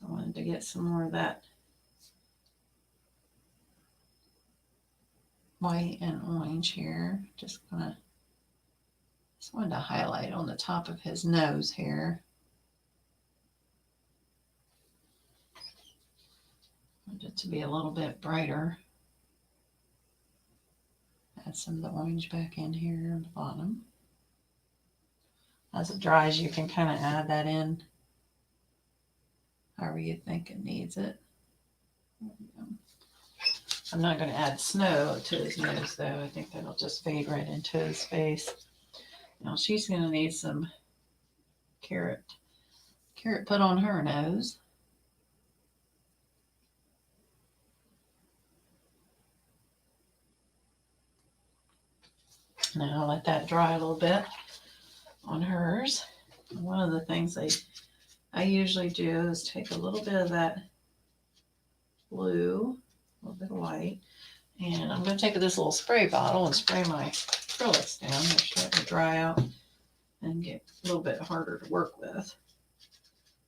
I wanted to get some more of that white and orange here. Just wanted to highlight on the top of his nose here. Want it to be a little bit brighter. Add some of the orange back in here on the bottom. As it dries, you can kind of add that in however you think it needs it. I'm not going to add snow to his nose though. I think that'll just fade right into his face. Now she's going to need some carrot put on her nose. Now I'll let that dry a little bit on hers. One of the things I usually do is take a little bit of that blue, a little bit of white, and I'm going to take this little spray bottle and spray my acrylics down. They're starting to dry out and get a little bit harder to work with.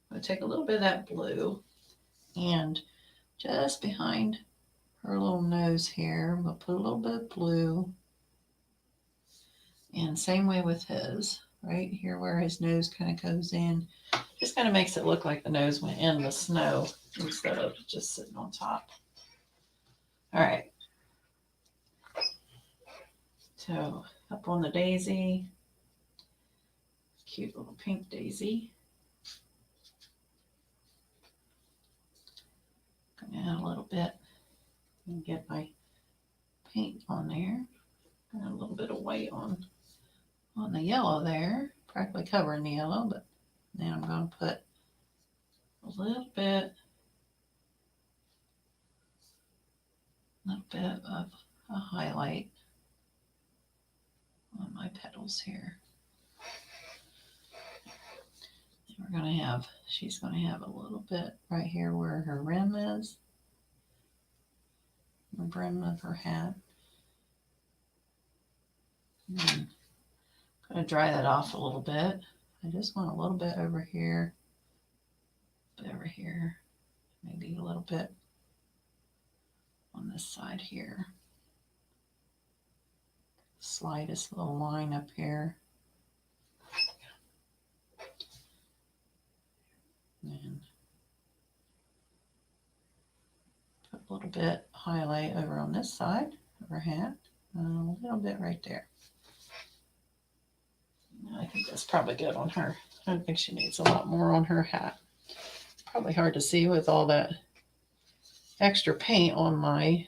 I'm going to take a little bit of that blue, and just behind her little nose here, we'll put a little bit of blue. And same way with his, right here where his nose kind of goes in. Just kind of makes it look like the nose went in the snow instead of just sitting on top. All right. So up on the daisy, cute little pink daisy. Gonna add a little bit and get my paint on there. Add a little bit of white on the yellow there, practically covering the yellow, but then I'm going to put a little bit of a highlight on my petals here. And we're going to have, she's going to have a little bit right here where her rim is, the brim of her hat. And I'm going to dry that off a little bit. I just want a little bit over here, maybe a little bit on this side here. Slightest little line up here. And put a little bit highlight over on this side of her hat. And a little bit right there. I think that's probably good on her. I don't think she needs a lot more on her hat. It's probably hard to see with all that extra paint on my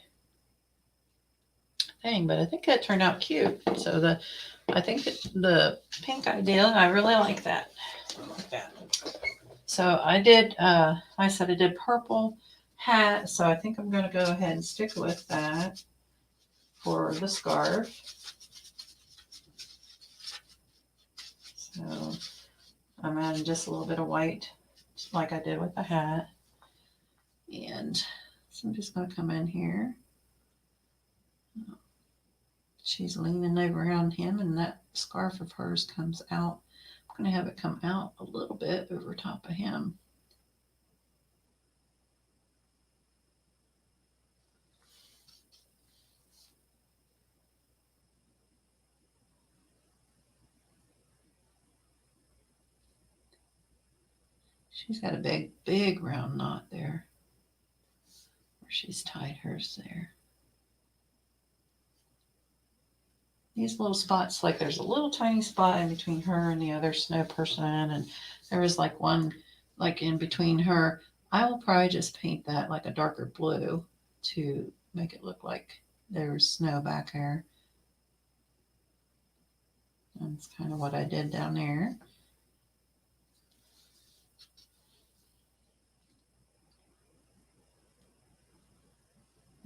thing, but I think that turned out cute. So I think the pink idea, I really like that. I like that. So I did, I said I did purple hat, so I think I'm going to go ahead and stick with that for the scarf. So I'm adding just a little bit of white, like I did with the hat. And so I'm just going to come in here. She's leaning over around him, and that scarf of hers comes out. I'm going to have it come out a little bit over top of him. She's got a big, big round knot there where she's tied hers there. These little spots, like there's a little tiny spot in between her and the other snow person, and there was like one like in between her. I will probably just paint that like a darker blue to make it look like there's snow back there. That's kind of what I did down there.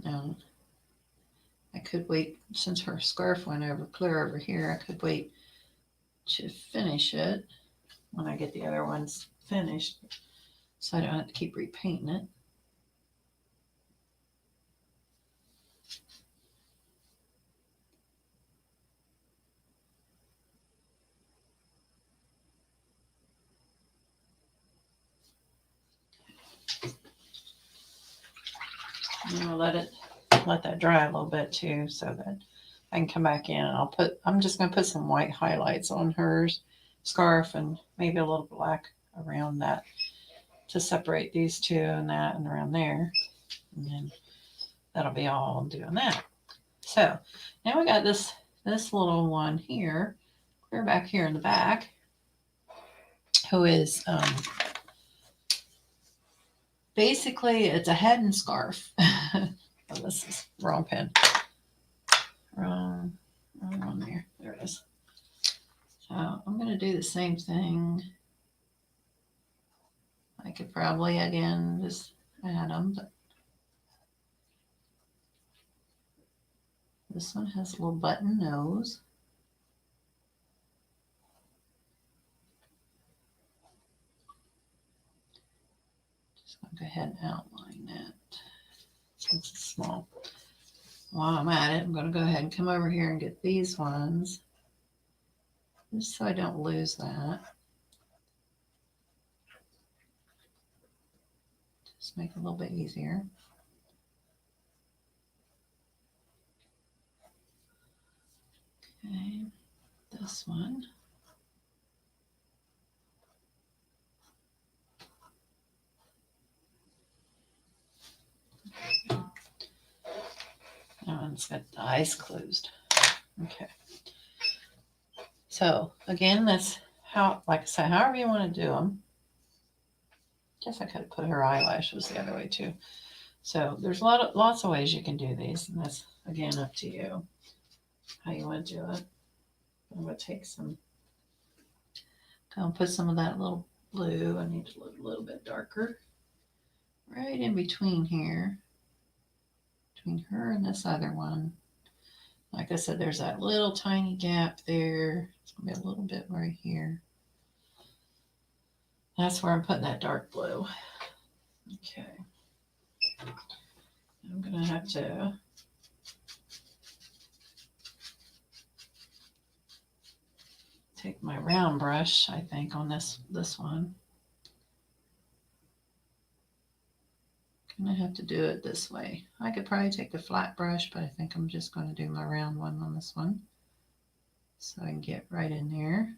Now, I could wait, since her scarf went over clear over here, I could wait to finish it when I get the other ones finished, so I don't have to keep repainting it. And I'll let that dry a little bit too, so that I can come back in, and I'm just going to put some white highlights on hers scarf and maybe a little black around that to separate these two and that and around there. And then that'll be all I'm doing that. So now we got this little one here, clear back here in the back, who is basically it's a head and scarf. Oh, this is wrong pen. Wrong one there. There it is. So I'm going to do the same thing. I could probably again just add them, but this one has a little button nose. Just going to go ahead and outline that since it's small. While I'm at it, I'm going to go ahead and come over here and get these ones, just so I don't lose that. Just make it a little bit easier. Okay, this one. That one's got the eyes closed. Okay. So again, that's how, like I said, however you want to do them. Guess I could have put her eyelashes the other way too. So there's lots of ways you can do these, and that's again up to you how you want to do it. I'm going to take some, put some of that little blue. I need to look a little bit darker. Right in between here, between her and this other one. Like I said, there's that little tiny gap there. It's going to be a little bit right here. That's where I'm putting that dark blue. Okay. I'm going to have to take my round brush, I think, on this one. I'm going to have to do it this way. I could probably take the flat brush, but I think I'm just going to do my round one on this one, so I can get right in there.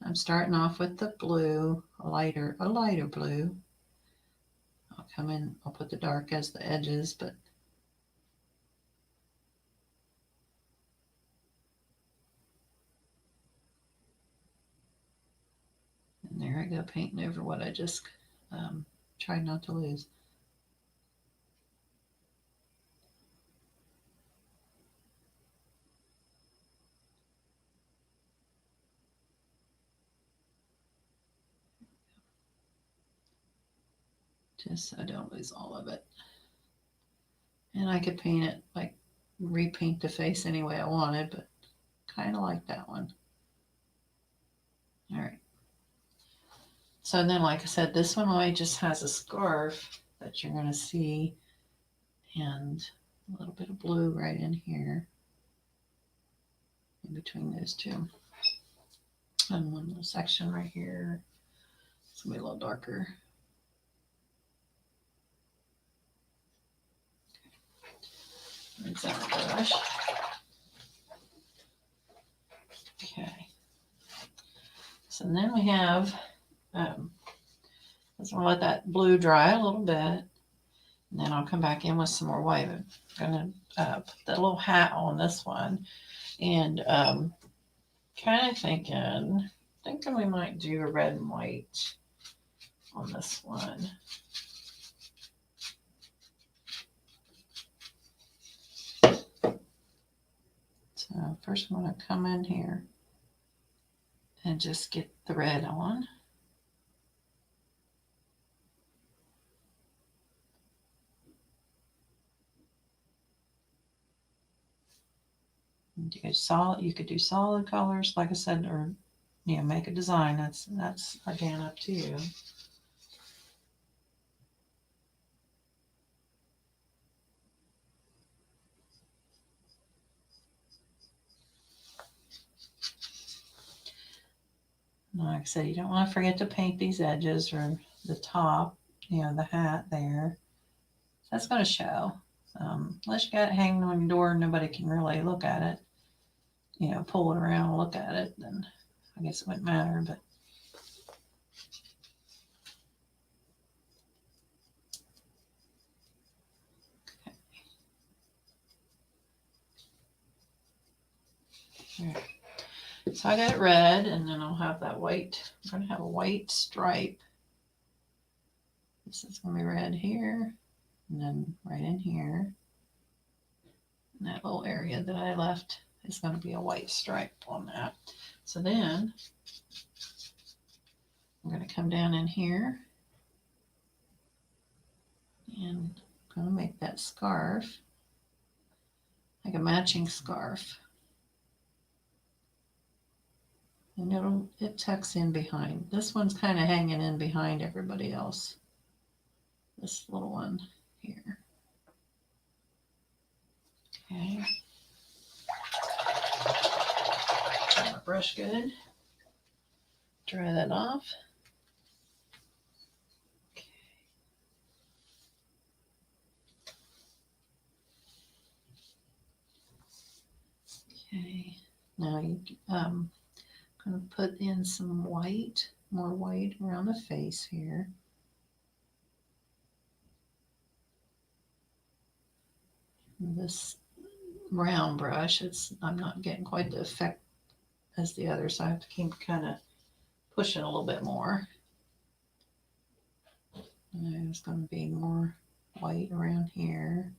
I'm starting off with the blue, a lighter blue. I'll come in, I'll put the dark as the edges, but I go painting over what I just tried not to lose. Just so I don't lose all of it. And I could paint it, like repaint the face any way I wanted, but kind of like that one. All right. So then, like I said, this one only just has a scarf that you're going to see, and a little bit of blue right in here, in between those two. And one little section right here. It's going to be a little darker. Rinse out the brush. Okay. So then we have, let's let that blue dry a little bit, and then I'll come back in with some more white. I'm going to put that little hat on this one, and kind of thinking we might do a red and white on this one. So first I'm going to come in here and just get the red on. You could do solid colors, like I said, or make a design. That's again up to you. Like I said, you don't want to forget to paint these edges or the top, the hat there. That's going to show. Unless you got it hanging on your door and nobody can really look at it, pull it around and look at it, then I guess it wouldn't matter. But okay. So I got it red, and then I'll have that white. I'm going to have a white stripe. This is going to be red here, and then right in here. And that little area that I left is going to be a white stripe on that. So then I'm going to come down in here, and I'm going to make that scarf like a matching scarf. And it tucks in behind. This one's kind of hanging in behind everybody else. This little one here. Okay. Get my brush good. Dry that off. Okay. Now you going to put in some white, more white around the face here. This round brush, I'm not getting quite the effect as the other, so I have to keep kind of pushing a little bit more. And there's going to be more white around here.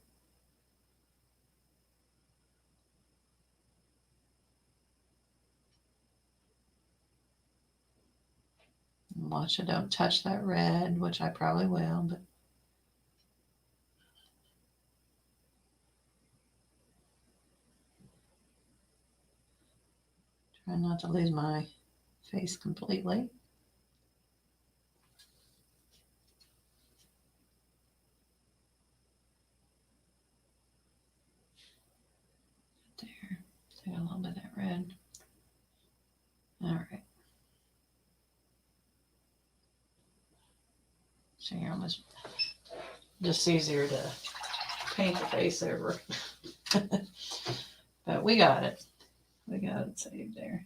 Watch I don't touch that red, which I probably will, but try not to lose my face completely. There, so I got a little bit of that red. All right. So you're almost just easier to paint the face over. But we got it. We got it saved there.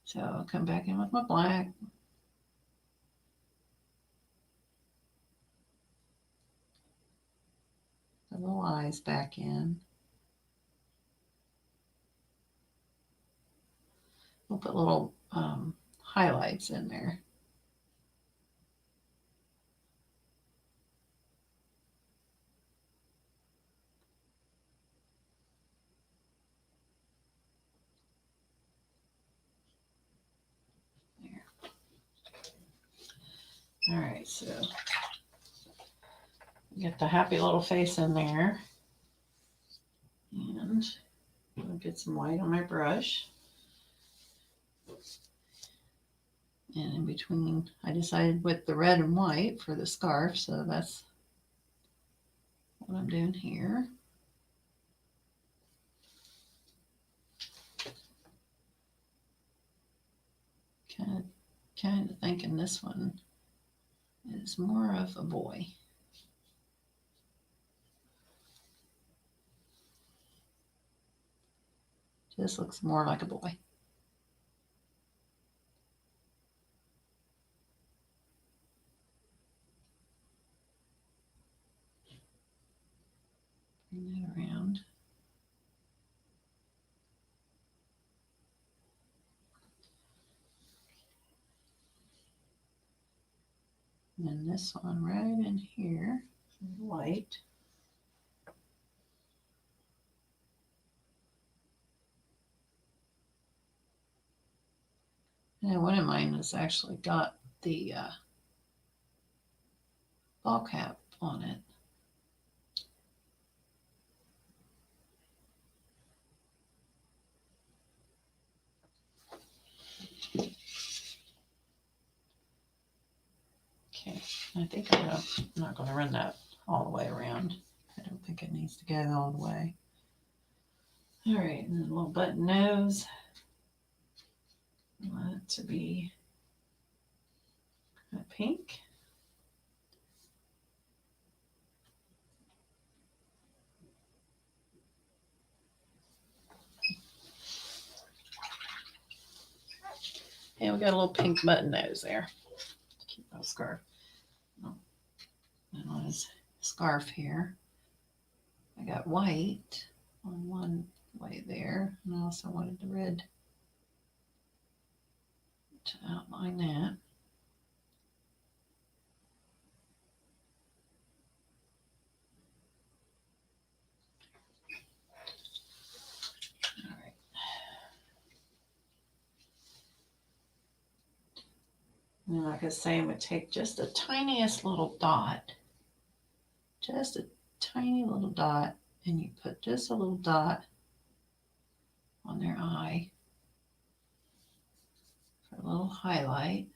So I'll come back in with my black. The little eyes back in. We'll put little highlights in there. All right, so get the happy little face in there. And I'll get some white on my brush. And in between, I decided with the red and white for the scarf, so that's what I'm doing here. Kind of thinking this one is more of a boy. Just looks more like a boy. Bring that around. And then this one right in here, white. And one of mine has actually got the ball cap on it. Okay, I think I'm not going to run that all the way around. I don't think it needs to go all the way. All right, and then a little button nose. I want it to be kind of pink. And we got a little pink button nose there to keep that scarf. And on his scarf here, I got white on one way there, and I also wanted the red to outline that. All right. And like I was saying, would take just the tiniest little dot, just a tiny little dot, and you put just a little dot on their eye for a little highlight.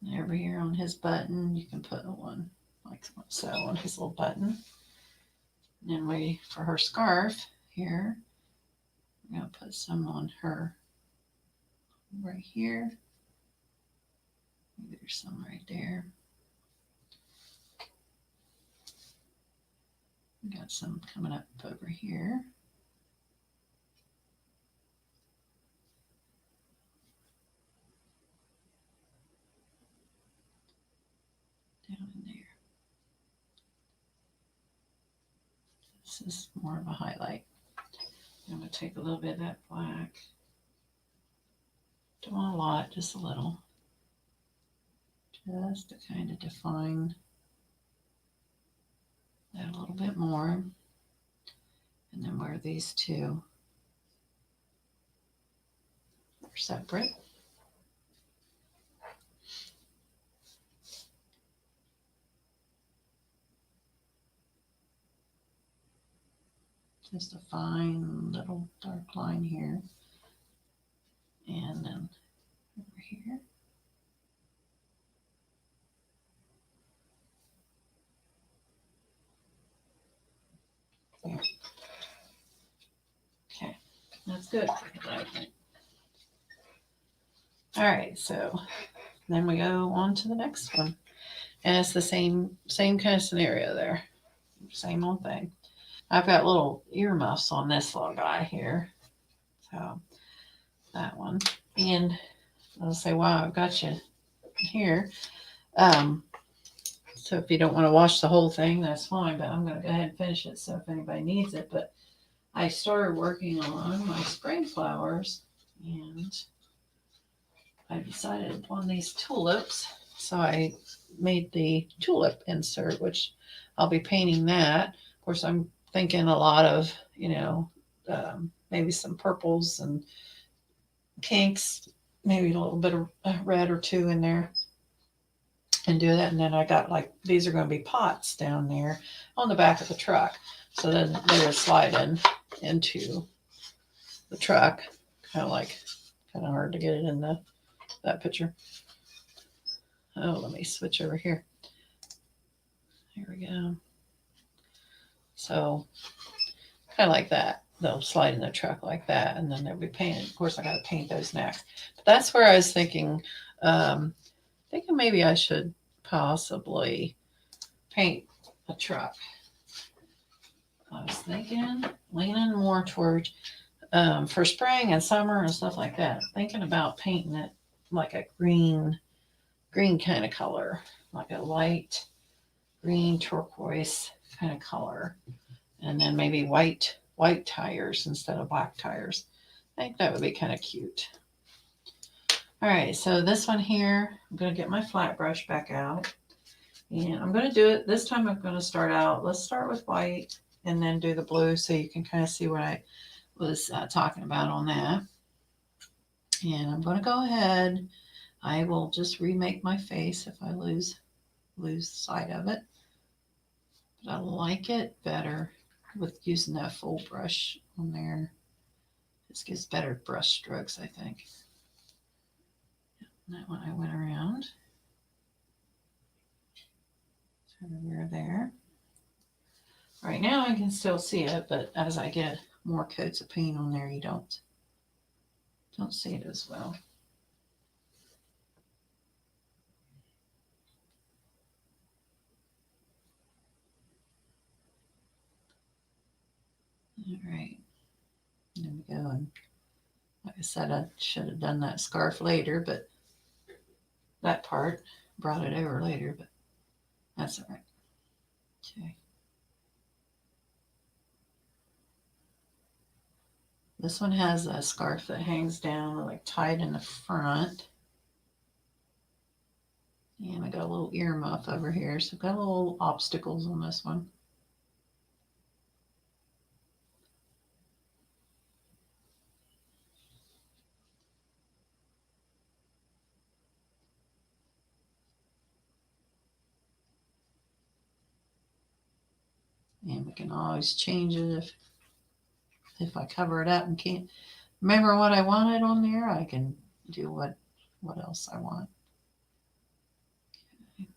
And over here on his button, you can put one like so on his little button. And then for her scarf here, I'm going to put some on her right here. Maybe there's some right there. Got some coming up over here. Down in there. This is more of a highlight. I'm going to take a little bit of that black. Don't want a lot, just a little. Just to kind of define that a little bit more. And then where these two are separate. Just a fine little dark line here. And then over here. There. Okay, that's good. I think. All right, so then we go on to the next one. And it's the same kind of scenario there. Same old thing. I've got little earmuffs on this little guy here. So that one. And I'll say, wow, I've got you here. So if you don't want to wash the whole thing, that's fine, but I'm going to go ahead and finish it. So if anybody needs it, but I started working on my spring flowers and I decided on these tulips. So I made the tulip insert, which I'll be painting that. Of course, I'm thinking a lot of, maybe some purples and pinks, maybe a little bit of red or two in there, and do that. And then I got like, these are going to be pots down there on the back of the truck. So then they would slide into the truck, kind of hard to get it in that picture. Oh, let me switch over here. Here we go. So kind of like that. They'll slide in the truck like that, and then they'll be painted. Of course, I got to paint those next. But that's where I was thinking maybe I should possibly paint a truck. I was thinking, leaning more towards for spring and summer and stuff like that. Thinking about painting it like a green kind of color, like a light green turquoise kind of color, and then maybe white tires instead of black tires. I think that would be kind of cute. All right, so this one here, I'm going to get my flat brush back out, and I'm going to do it this time. I'm going to start out, let's start with white and then do the blue, so you can kind of see what I was talking about on that. And I'm going to go ahead, I will just remake my face if I lose sight of it, but I like it better with using that full brush on there. This gives better brush strokes, I think. And that one I went around. So we're there. Right now I can still see it, but as I get more coats of paint on there, you don't see it as well. All right, there we go. And like I said, I should have done that scarf later, but that part brought it over later, but that's all right. Okay. This one has a scarf that hangs down, like tied in the front. And I got a little ear muff over here, so I've got little obstacles on this one. And we can always change it if I cover it up and can't remember what I wanted on there, I can do what else I want. Okay.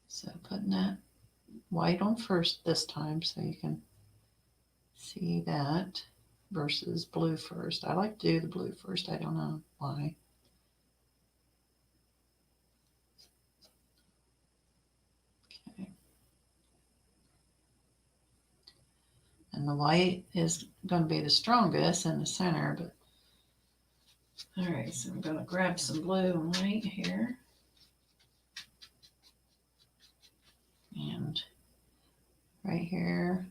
So putting that white on first this time so you can see that versus blue first. I like to do the blue first. I don't know why. Okay. And the white is going to be the strongest in the center, but all right, so I'm going to grab some blue and white here. And right here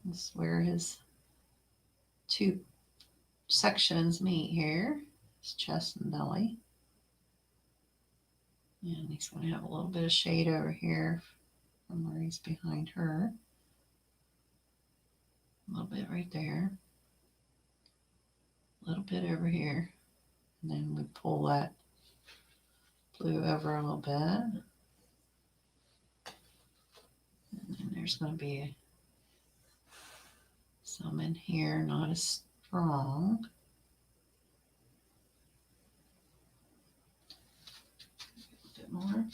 is where his two sections meet here. His chest and belly. And he's going to have a little bit of shade over here from where he's behind her. A little bit right there. A little bit over here. And then we pull that blue over a little bit. And then there's going to be some in here, not as strong. A bit more.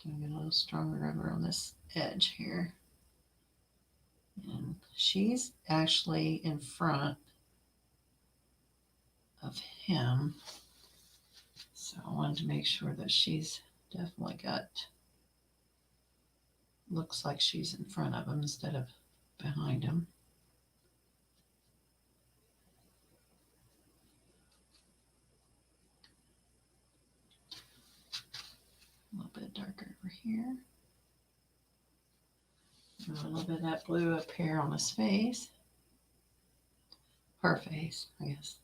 Gonna get a little stronger over on this edge here. And she's actually in front of him. So I wanted to make sure that she's definitely looks like she's in front of him instead of behind him. A little bit darker over here. And a little bit of that blue up here on his face. Her face, I guess.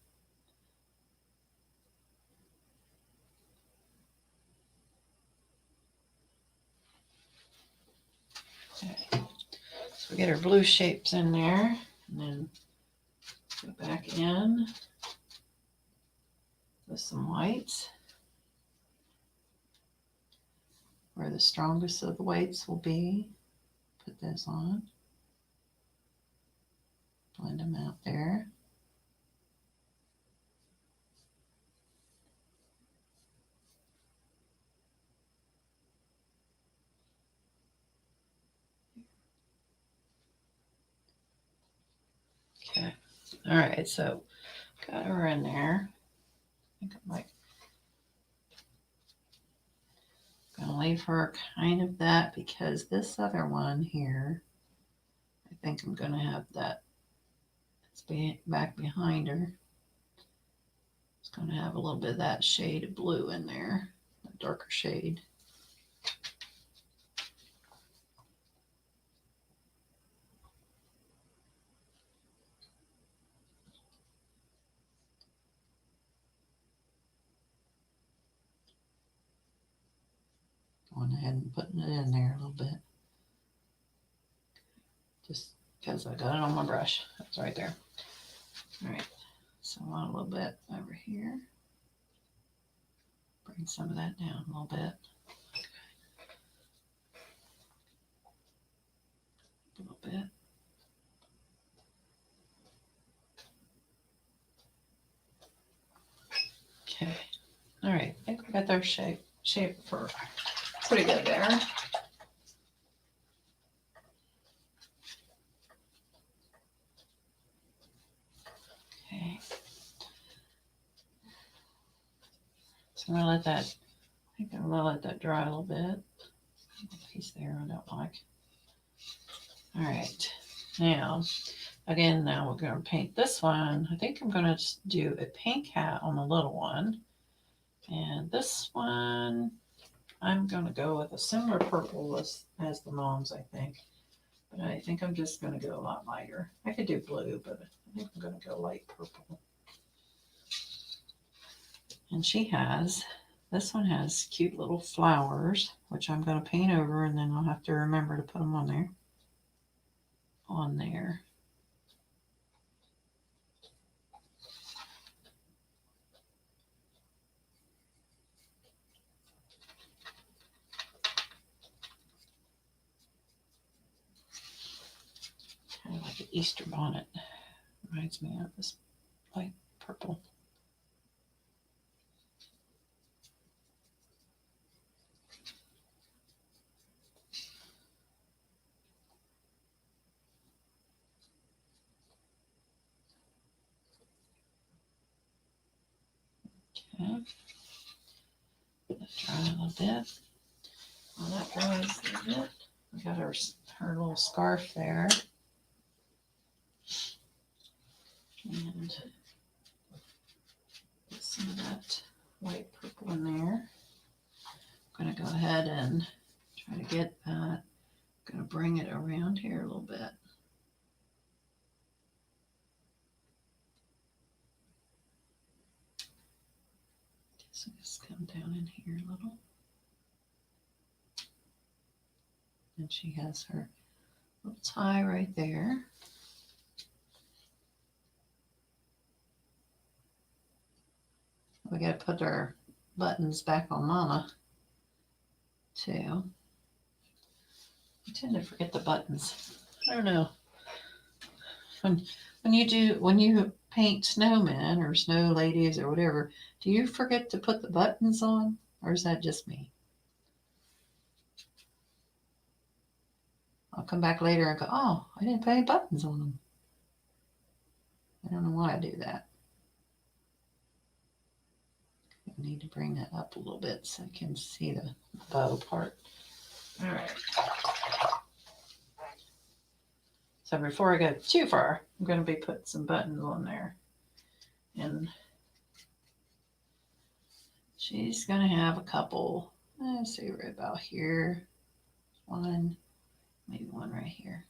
Okay. So we get our blue shapes in there, and then go back in with some whites, where the strongest of the whites will be. Put those on, blend them out there. Okay, all right, so got her in there. I think I'm gonna leave her kind of that, because this other one here, I think I'm gonna have that, it's back behind her. It's gonna have a little bit of that shade of blue in there, a darker shade. Going ahead and putting it in there a little bit, just because I got it on my brush. That's right there. All right, so I want a little bit over here. Bring some of that down a little bit. A little bit. Okay. All right. I think we got their shape for pretty good there. Okay. So I'm gonna let that. I think I'm gonna let that dry a little bit. A piece there I don't like. All right. Now, again, now we're gonna paint this one. I think I'm gonna just do a pink hat on the little one, and this one I'm gonna go with a similar purple as the mom's, I think. But I think I'm just gonna go a lot lighter. I could do blue, but I think I'm gonna go light purple. And this one has cute little flowers, which I'm gonna paint over, and then I'll have to remember to put them on there. Kind of like an Easter bonnet. Reminds me of this light purple. Okay. Let it dry a little bit. While that dries a little bit, we got her little scarf there. And put some of that white purple in there. I'm going to go ahead and try to get that. I'm going to bring it around here a little bit. So just come down in here a little. And she has her little tie right there. We got to put our buttons back on Mama too. I tend to forget the buttons. I don't know. When you paint snowmen or snow ladies or whatever, do you forget to put the buttons on, or is that just me? I'll come back later and go, oh, I didn't put any buttons on them. I don't know why I do that. I need to bring that up a little bit so I can see the bow part. All right. So before I go too far, I'm going to be putting some buttons on there. And she's going to have a couple, let's see, right about here. One, maybe one right here.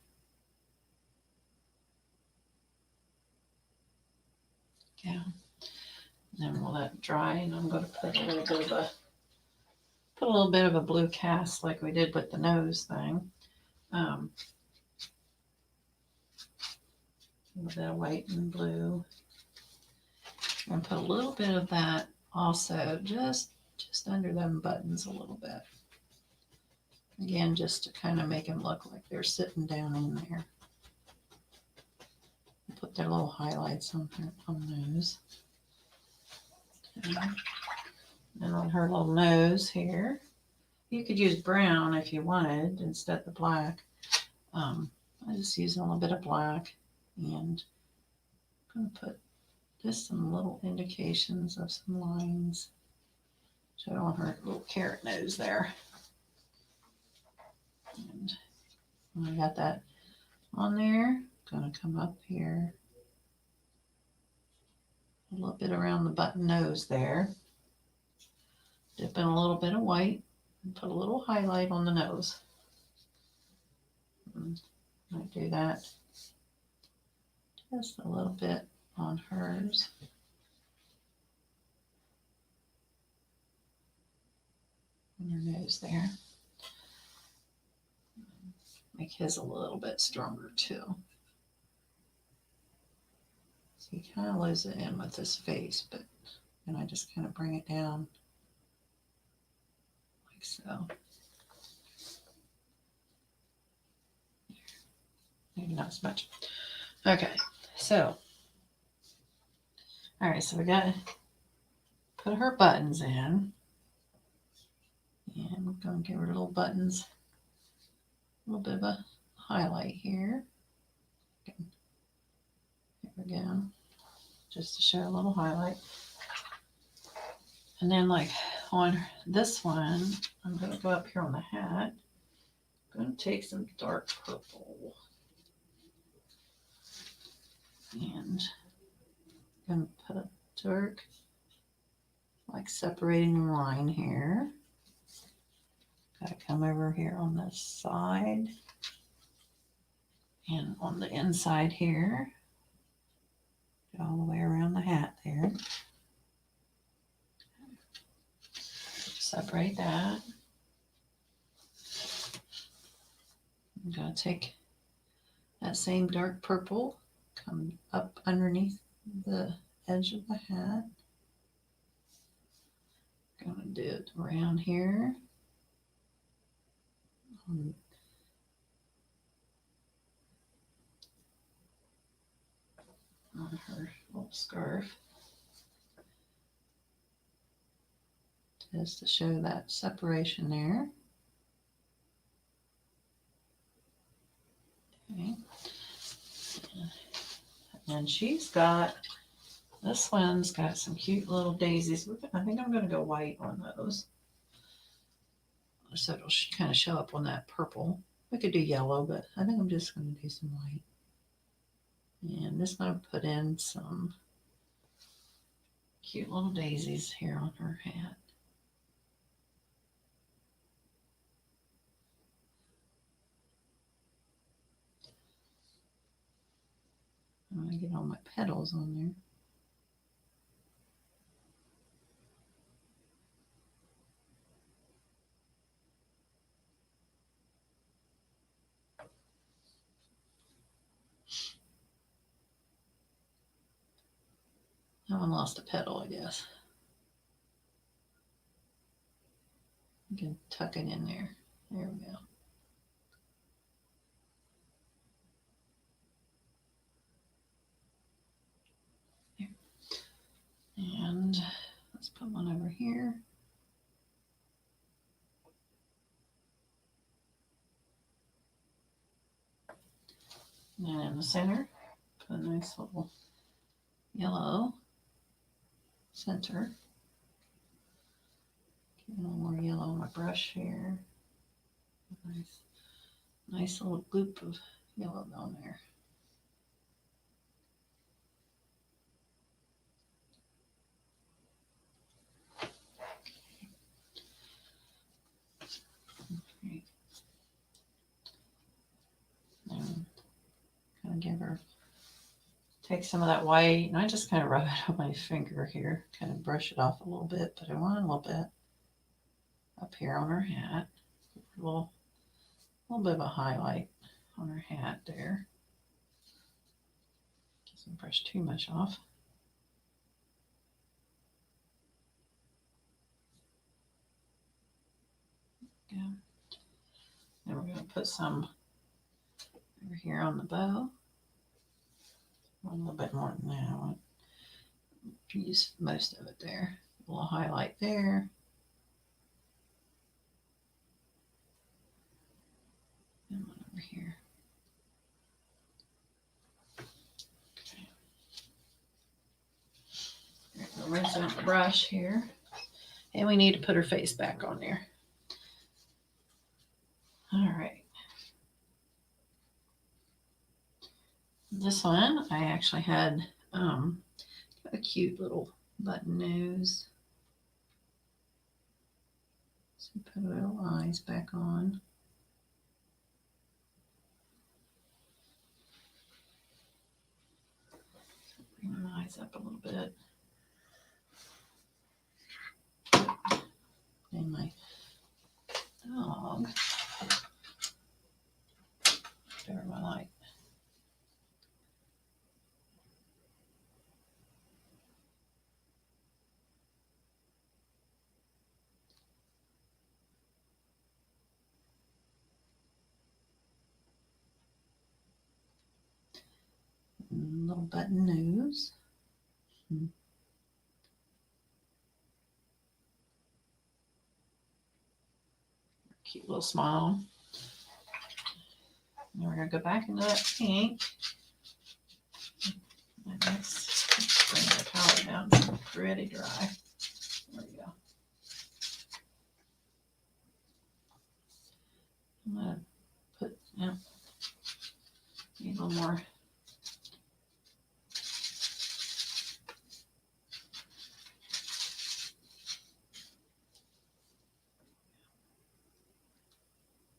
Yeah. And then we'll let it dry, and I'm going to put a little bit of a blue cast like we did with the nose thing A little bit of white and blue. I'm going to put a little bit of that also just under them buttons a little bit. Again, just to kind of make them look like they're sitting down in there. Put their little highlights on those. And on her little nose here, you could use brown if you wanted instead of the black. I just use a little bit of black, and I'm going to put just some little indications of some lines. So on her little carrot nose there. And when I got that on there, I'm going to come up here a little bit around the button nose there. Dip in a little bit of white and put a little highlight on the nose. And I do that just a little bit on hers. On her nose there. Make his a little bit stronger too. So you kind of lose it in with his face, but then I just kind of bring it down like so. Maybe not as much. Okay, so, all right, so we got to put her buttons in. And we're going to give her little buttons, a little bit of a highlight here. Here we go, just to show a little highlight. And then like on this one, I'm going to go up here on the hat. I'm going to take some dark purple. And I'm going to put a dark, like separating line here. Got to come over here on this side and on the inside here. Go all the way around the hat there. Separate that. I'm going to take that same dark purple, come up underneath the edge of the hat. Going to do it around here. On her little scarf. Just to show that separation there. Okay. And she's got, this one's got some cute little daisies. I think I'm going to go white on those. So it'll kind of show up on that purple. We could do yellow, but I think I'm just going to do some white. And I'm just going to put in some cute little daisies here on her hat. I'm going to get all my petals on there. That one lost a petal, I guess. You can tuck it in there. There we go. There. And let's put one over here. And then in the center, put a nice little yellow center. Get a little more yellow on my brush here. Nice little gloop of yellow down there. Okay. And kind of give her, take some of that white, and I just kind of rub it on my finger here, kind of brush it off a little bit, but I want a little bit up here on her hat. A little little bit of a highlight on her hat there. Doesn't brush too much off. Yeah. Then we're going to put some over here on the bow. A little bit more than that. I want to use most of it there. A little highlight there. And one over here. Okay. We'll rinse out the brush here. And we need to put her face back on there. All right. This one, I actually had a cute little button nose. So put her little eyes back on. Bring her eyes up a little bit. And my dog. There, my light. Little button nose. Cute little smile. Now we're going to go back into that pink. And let's bring the palette down so it's pretty dry. There we go. I'm going to put, need a little more.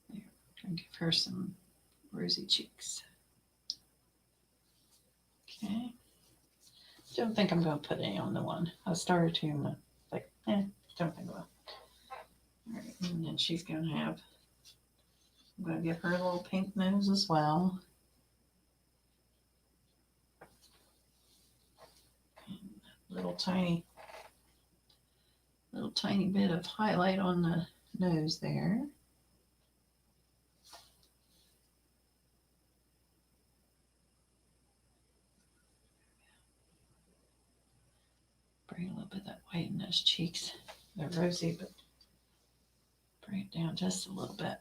There, try and give her some rosy cheeks. Okay. Don't think I'm going to put any on the one. I started to, and like, don't think I will. All right, and then she's going to have, I'm going to give her a little pink nose as well. And little tiny bit of highlight on the nose there. Bring a little bit of that white in those cheeks. They're rosy, but bring it down just a little bit.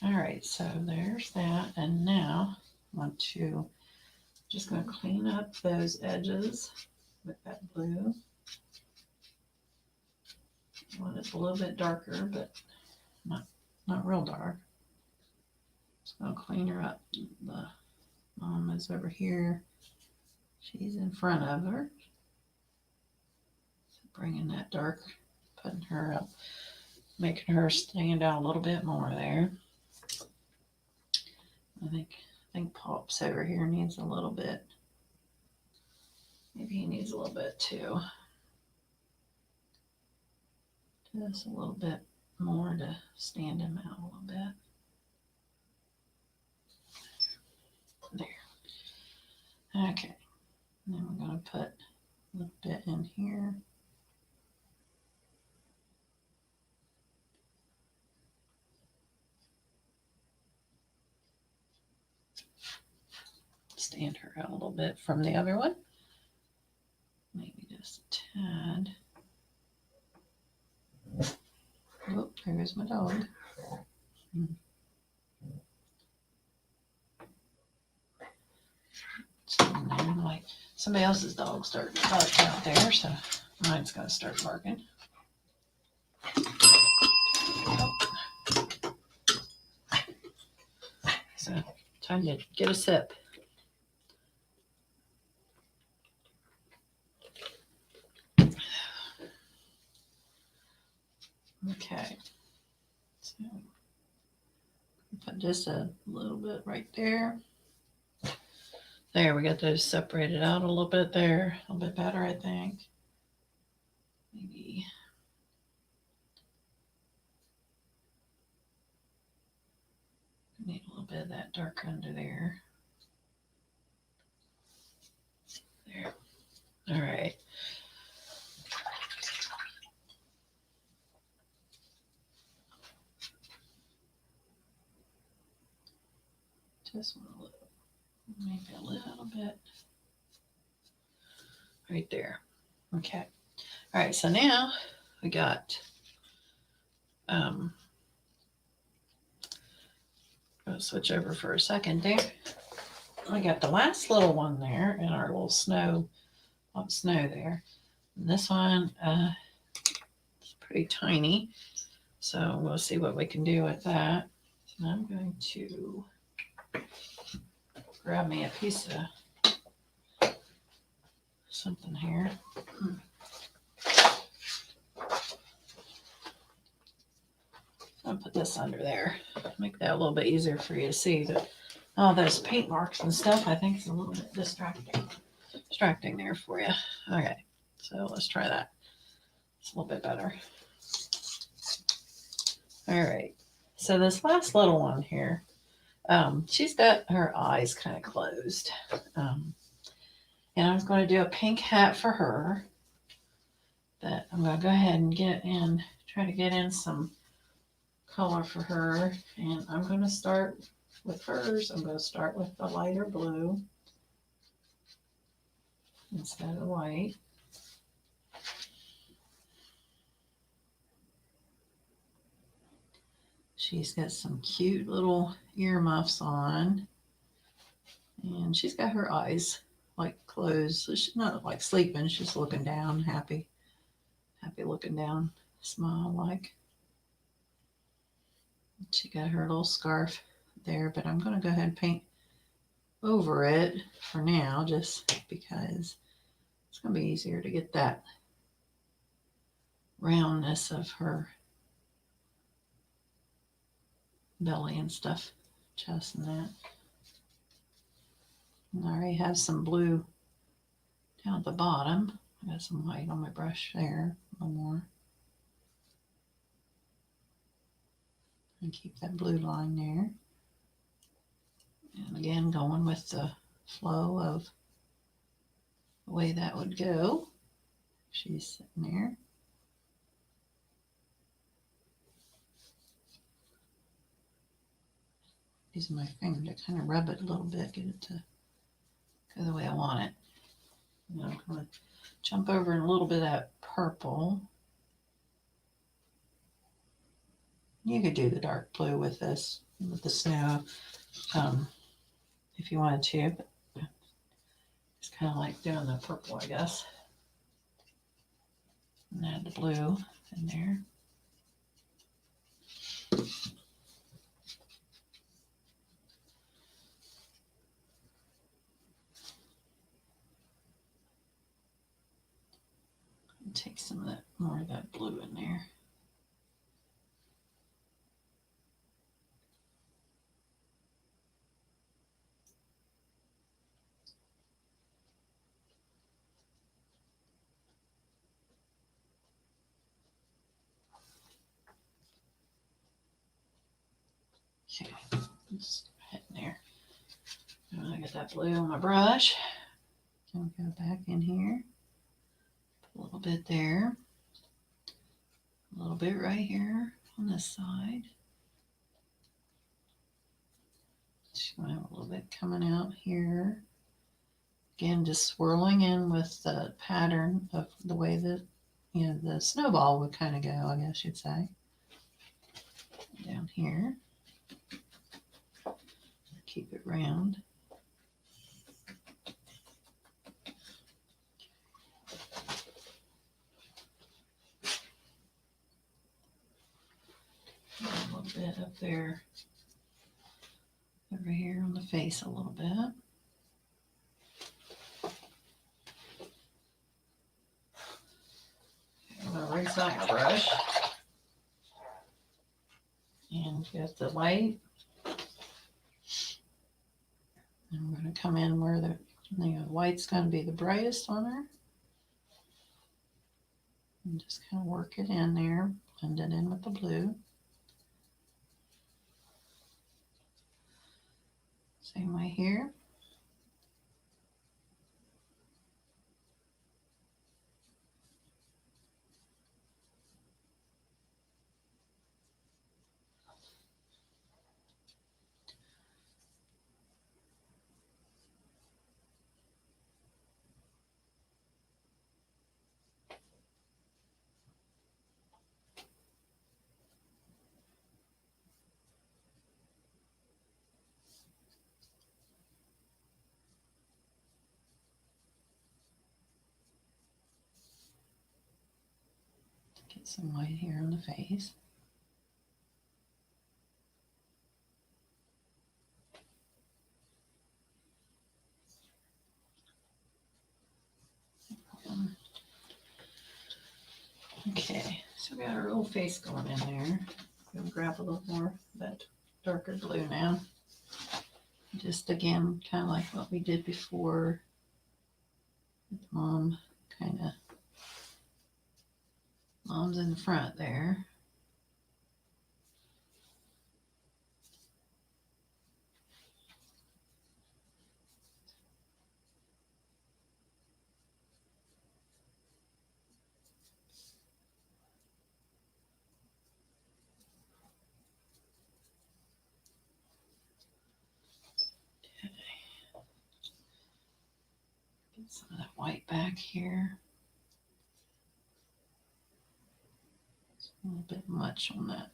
All right, so there's that. And now I want to, just going to clean up those edges with that blue. I want it a little bit darker, but not real dark. Just going to clean her up. The mom is over here. She's in front of her. So bringing that dark, putting her up, making her stand out a little bit more there. I think Pop's over here needs a little bit. Maybe he needs a little bit too. Just a little bit more to stand him out a little bit. There. Okay. And then we're going to put a little bit in here. Stand her out a little bit from the other one. Maybe just a tad. Oh, there goes my dog. So then, like, somebody else's dog started to bark out there, so mine's going to start barking. So time to get a sip. Okay, so put just a little bit right there. There, we got those separated out a little bit there, a little bit better, I think. maybe need a little bit of that dark under there. There. All right. Just want a little, maybe a little bit right there. Okay. All right. So now we got, I'll switch over for a second there. I got the last little one there in our little snow there. And this one is pretty tiny. So we'll see what we can do with that. So I'm going to grab me a piece of something here. I'll put this under there. Make that a little bit easier for you to see. But all those paint marks and stuff, I think, is a little bit distracting there for you. Okay, so let's try that. It's a little bit better. All right. So this last little one here, she's got her eyes kind of closed. And I was going to do a pink hat for her. But I'm going to go ahead and try to get in some color for her. And I'm going to start with hers. I'm going to start with the lighter blue instead of white. She's got some cute little earmuffs on. And she's got her eyes like closed. So she's not like sleeping. She's looking down, happy looking down, smile like. She got her little scarf there, but I'm going to go ahead and paint over it for now, just because it's going to be easier to get that roundness of her belly and stuff, chest and that. And I already have some blue down at the bottom. I got some white on my brush there, a little more. And keep that blue line there. And again, going with the flow of the way that would go. She's sitting there. Using my finger to kind of rub it a little bit, get it to go the way I want it. And I'm going to jump over in a little bit of that purple. You could do the dark blue with this, with the snow, if you wanted to, but it's kind of like doing the purple, I guess. And add the blue in there. And take some of that, more of that blue in there. Okay, just go ahead in there. And I got that blue on my brush. Then we'll go back in here. A little bit there. A little bit right here on this side. Just going to have a little bit coming out here. Again, just swirling in with the pattern of the way that, you know, the snowball would kind of go, I guess you'd say. Down here. Keep it round. A little bit up there, over here on the face a little bit. I'm going to rinse out my brush and get the light. And we're going to come in where the white's going to be the brightest on her. And just kind of work it in there, blend it in with the blue. Same way here. Get some white here on the face. Okay, so we got our little face going in there. I'm gonna grab a little more of that darker blue now. Just again, kind of like what we did before. Mom, kind of. Mom's in the front there. Get some of that white back here. It's a little bit much on that.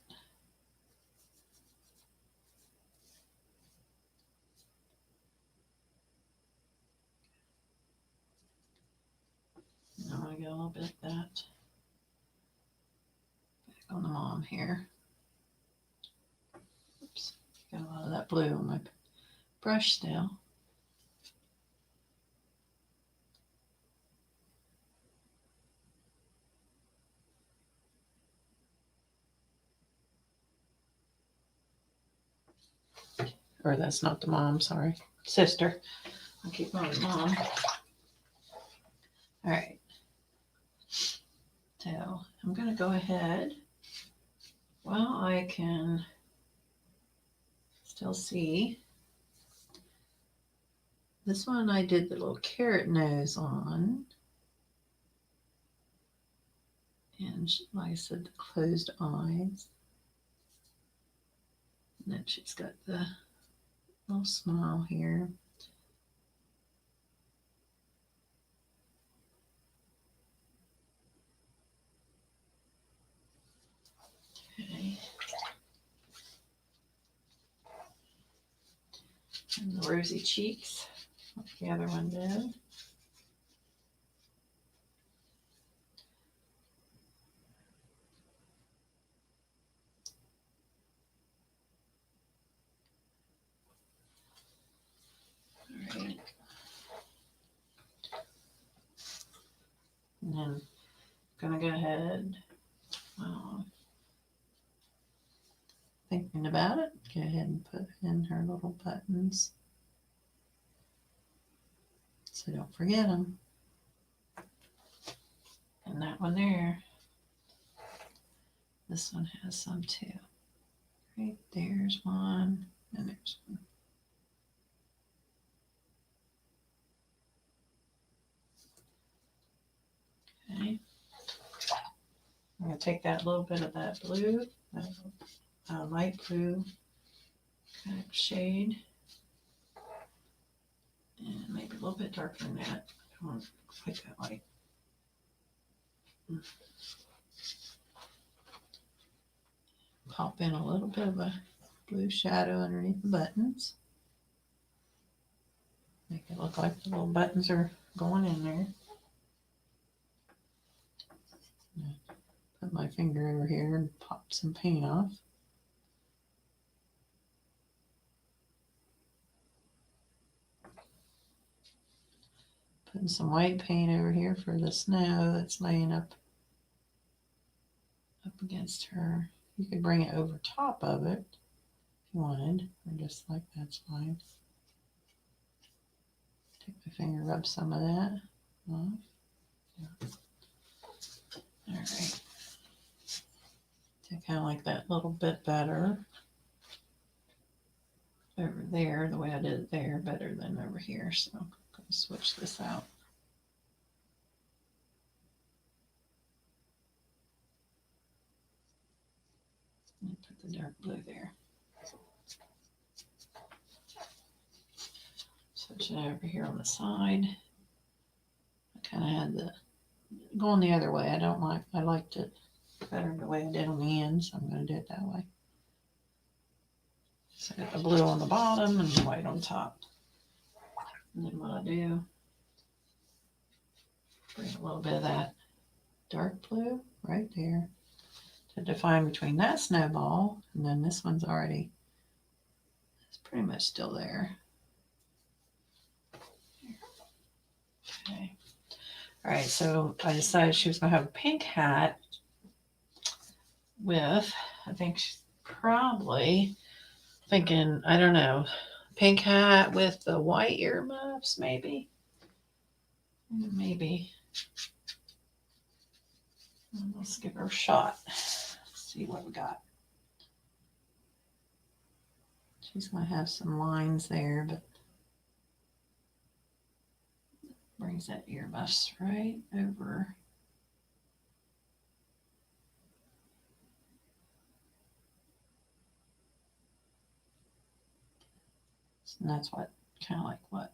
I want to get a little bit of that back on the mom here. Oops, got a lot of that blue on my brush still. Or that's not the mom, sorry. Sister. I'll keep going with mom. All right. So I'm going to go ahead. Well, I can still see. This one I did the little carrot nose on. And like I said, the closed eyes. And then she's got the little smile here. Okay. And the rosy cheeks, like the other one did. All right. And then I'm gonna go ahead, thinking about it, go ahead and put in her little buttons. So don't forget them. And that one there, this one has some too. Right there's one, and there's one. Okay. I'm going to take that little bit of that blue, that light blue kind of shade, and maybe a little bit darker than that. I want quite that light. Pop in a little bit of a blue shadow underneath the buttons. Make it look like the little buttons are going in there. Put my finger over here and pop some paint off. Putting some white paint over here for the snow that's laying up against her. You could bring it over top of it if you wanted, or just like that's fine. Take my finger, rub some of that off. Yeah. All right. I kind of like that little bit better over there, the way I did it there, better than over here. So I'm going to switch this out. And put the dark blue there. Switch it over here on the side. I kind of had the going the other way. I liked it better the way I did on the end, so I'm going to do it that way. So I got the blue on the bottom and the white on top. And then what I do, bring a little bit of that dark blue right there to define between that snowball and then this one's already, it's pretty much still there. Okay. All right, so I decided she was going to have a pink hat with, I think she's probably thinking, I don't know, pink hat with the white earmuffs, maybe. Maybe. Let's give her a shot. Let's see what we got. She's going to have some lines there, but brings that earmuffs right over. And that's what, kind of like what.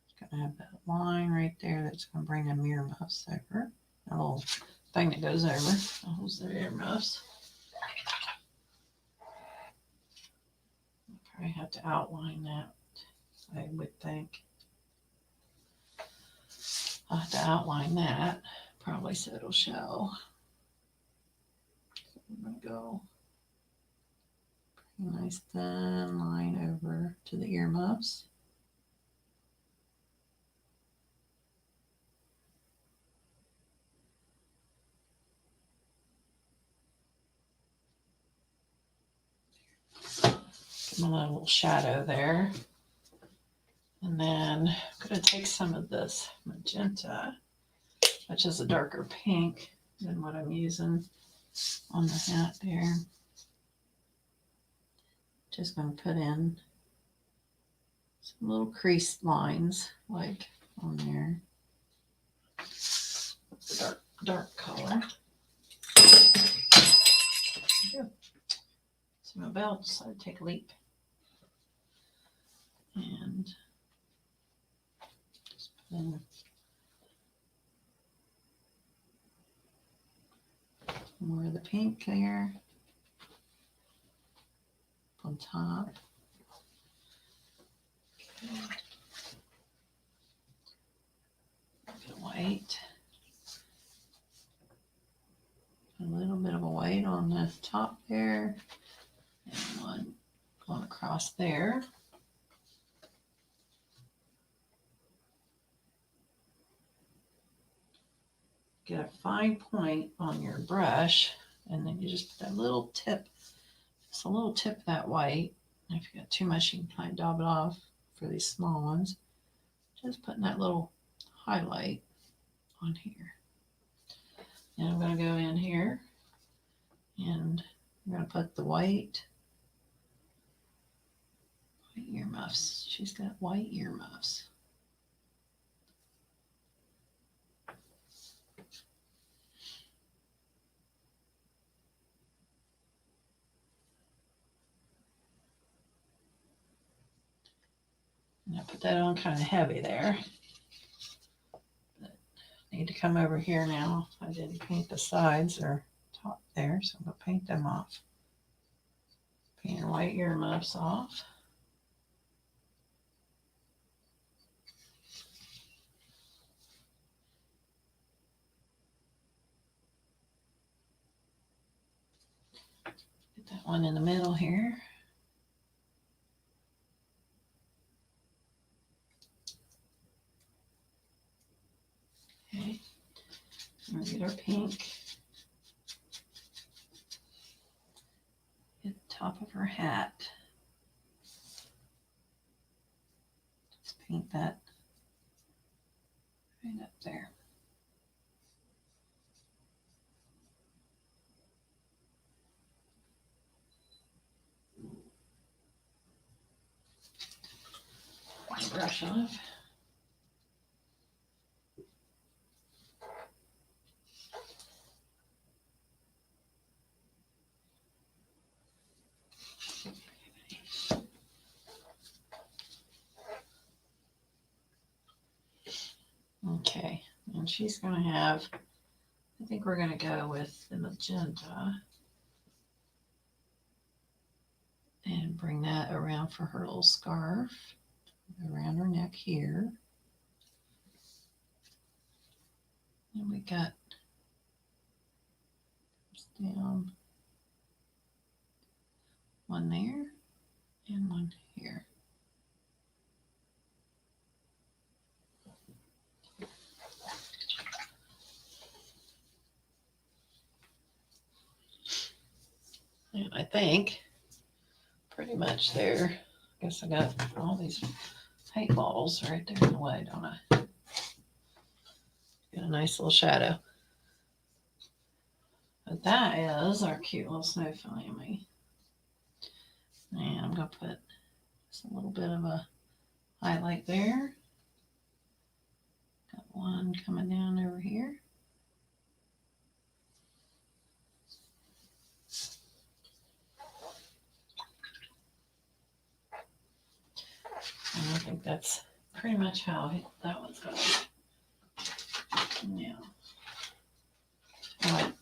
It's going to have that line right there that's going to bring them earmuffs over. A little thing that goes over. That holds their earmuffs. I have to outline that, I would think. I'll have to outline that, probably so it'll show. So I'm going to go a nice thin line over to the earmuffs. Give them a little shadow there. And then I'm going to take some of this magenta, which is a darker pink than what I'm using on the hat there. Just going to put in some little creased lines like on there with the dark color. So my belt decided to take a leap. And just put in more of the pink there on top. Okay. The white. A little bit of a white on the top there. And one going across there. Get a fine point on your brush, and then you just put that little tip, just a little tip of that white. And if you got too much, you can kind of dab it off for these small ones. Just putting that little highlight on here. And I'm going to go in here, and I'm going to put the white earmuffs. She's got white earmuffs. And I put that on kind of heavy there. But I need to come over here now. I didn't paint the sides or top there, so I'm going to paint them off. Paint your white earmuffs off. Get that one in the middle here. Okay, we'll get our pink. Get the top of her hat. Just paint that right up there. brush off. Okay, and she's going to have, I think we're going to go with the magenta and bring that around for her little scarf, around her neck here. And we got down one there and one here. And I think pretty much there. I guess I got all these paint balls right there in the way, don't I? Get a nice little shadow. But that is our cute little snow family. And I'm going to put just a little bit of a highlight there. Got one coming down over here. And I think that's pretty much how that one's going. Now,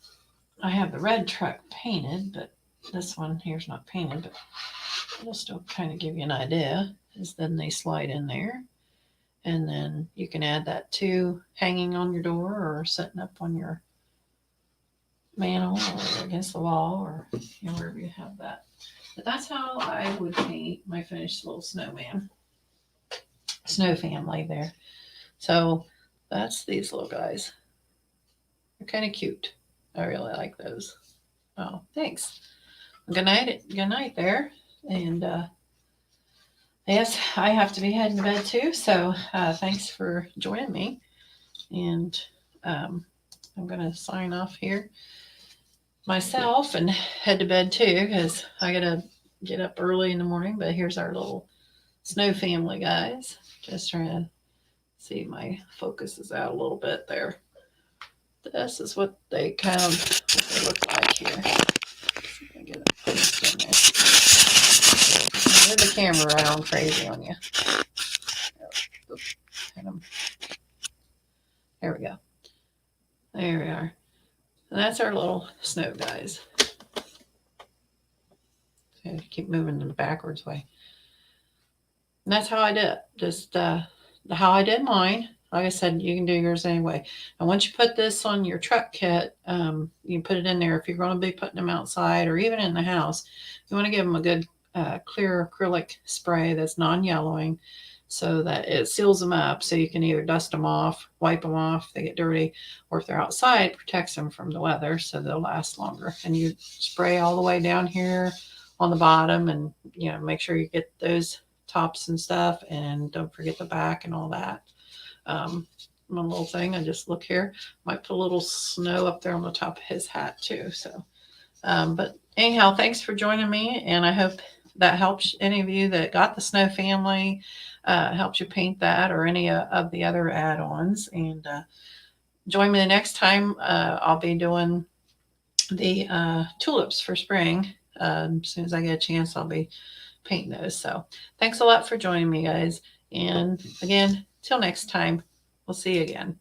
I have the red truck painted, but this one here's not painted, but it'll still kind of give you an idea. Is then they slide in there, and then you can add that to hanging on your door or setting up on your mantle or against the wall or wherever you have that. But that's how I would paint my finished little snowman, snow family there. So that's these little guys. They're kind of cute. I really like those. Oh, thanks. Good night. Good night there. And yes, I have to be heading to bed too. So thanks for joining me. And I'm going to sign off here myself and head to bed too, because I got to get up early in the morning. But here's our little snow family, guys. Just trying to see my focus is out a little bit there. This is what they kind of what they look like here. See if I can get it focused in there. Move the camera around crazy on you. There we go. There we are. And that's our little snow guys. So keep moving in the backwards way. And that's how I did it. Just how I did mine. Like I said, you can do yours anyway. And once you put this on your truck kit, you can put it in there. If you're going to be putting them outside or even in the house, you want to give them a good clear acrylic spray that's non-yellowing so that it seals them up, so you can either dust them off, wipe them off if they get dirty, or if they're outside, protects them from the weather so they'll last longer. And you spray all the way down here on the bottom, and make sure you get those tops and stuff, and don't forget the back and all that. One little thing, I just look here, might put a little snow up there on the top of his hat too. So but anyhow, thanks for joining me, and I hope that helps any of you that got the snow family, helps you paint that or any of the other add-ons. And join me the next time. I'll be doing the tulips for spring. As soon as I get a chance, I'll be painting those. So thanks a lot for joining me, guys. And again, till next time, we'll see you again.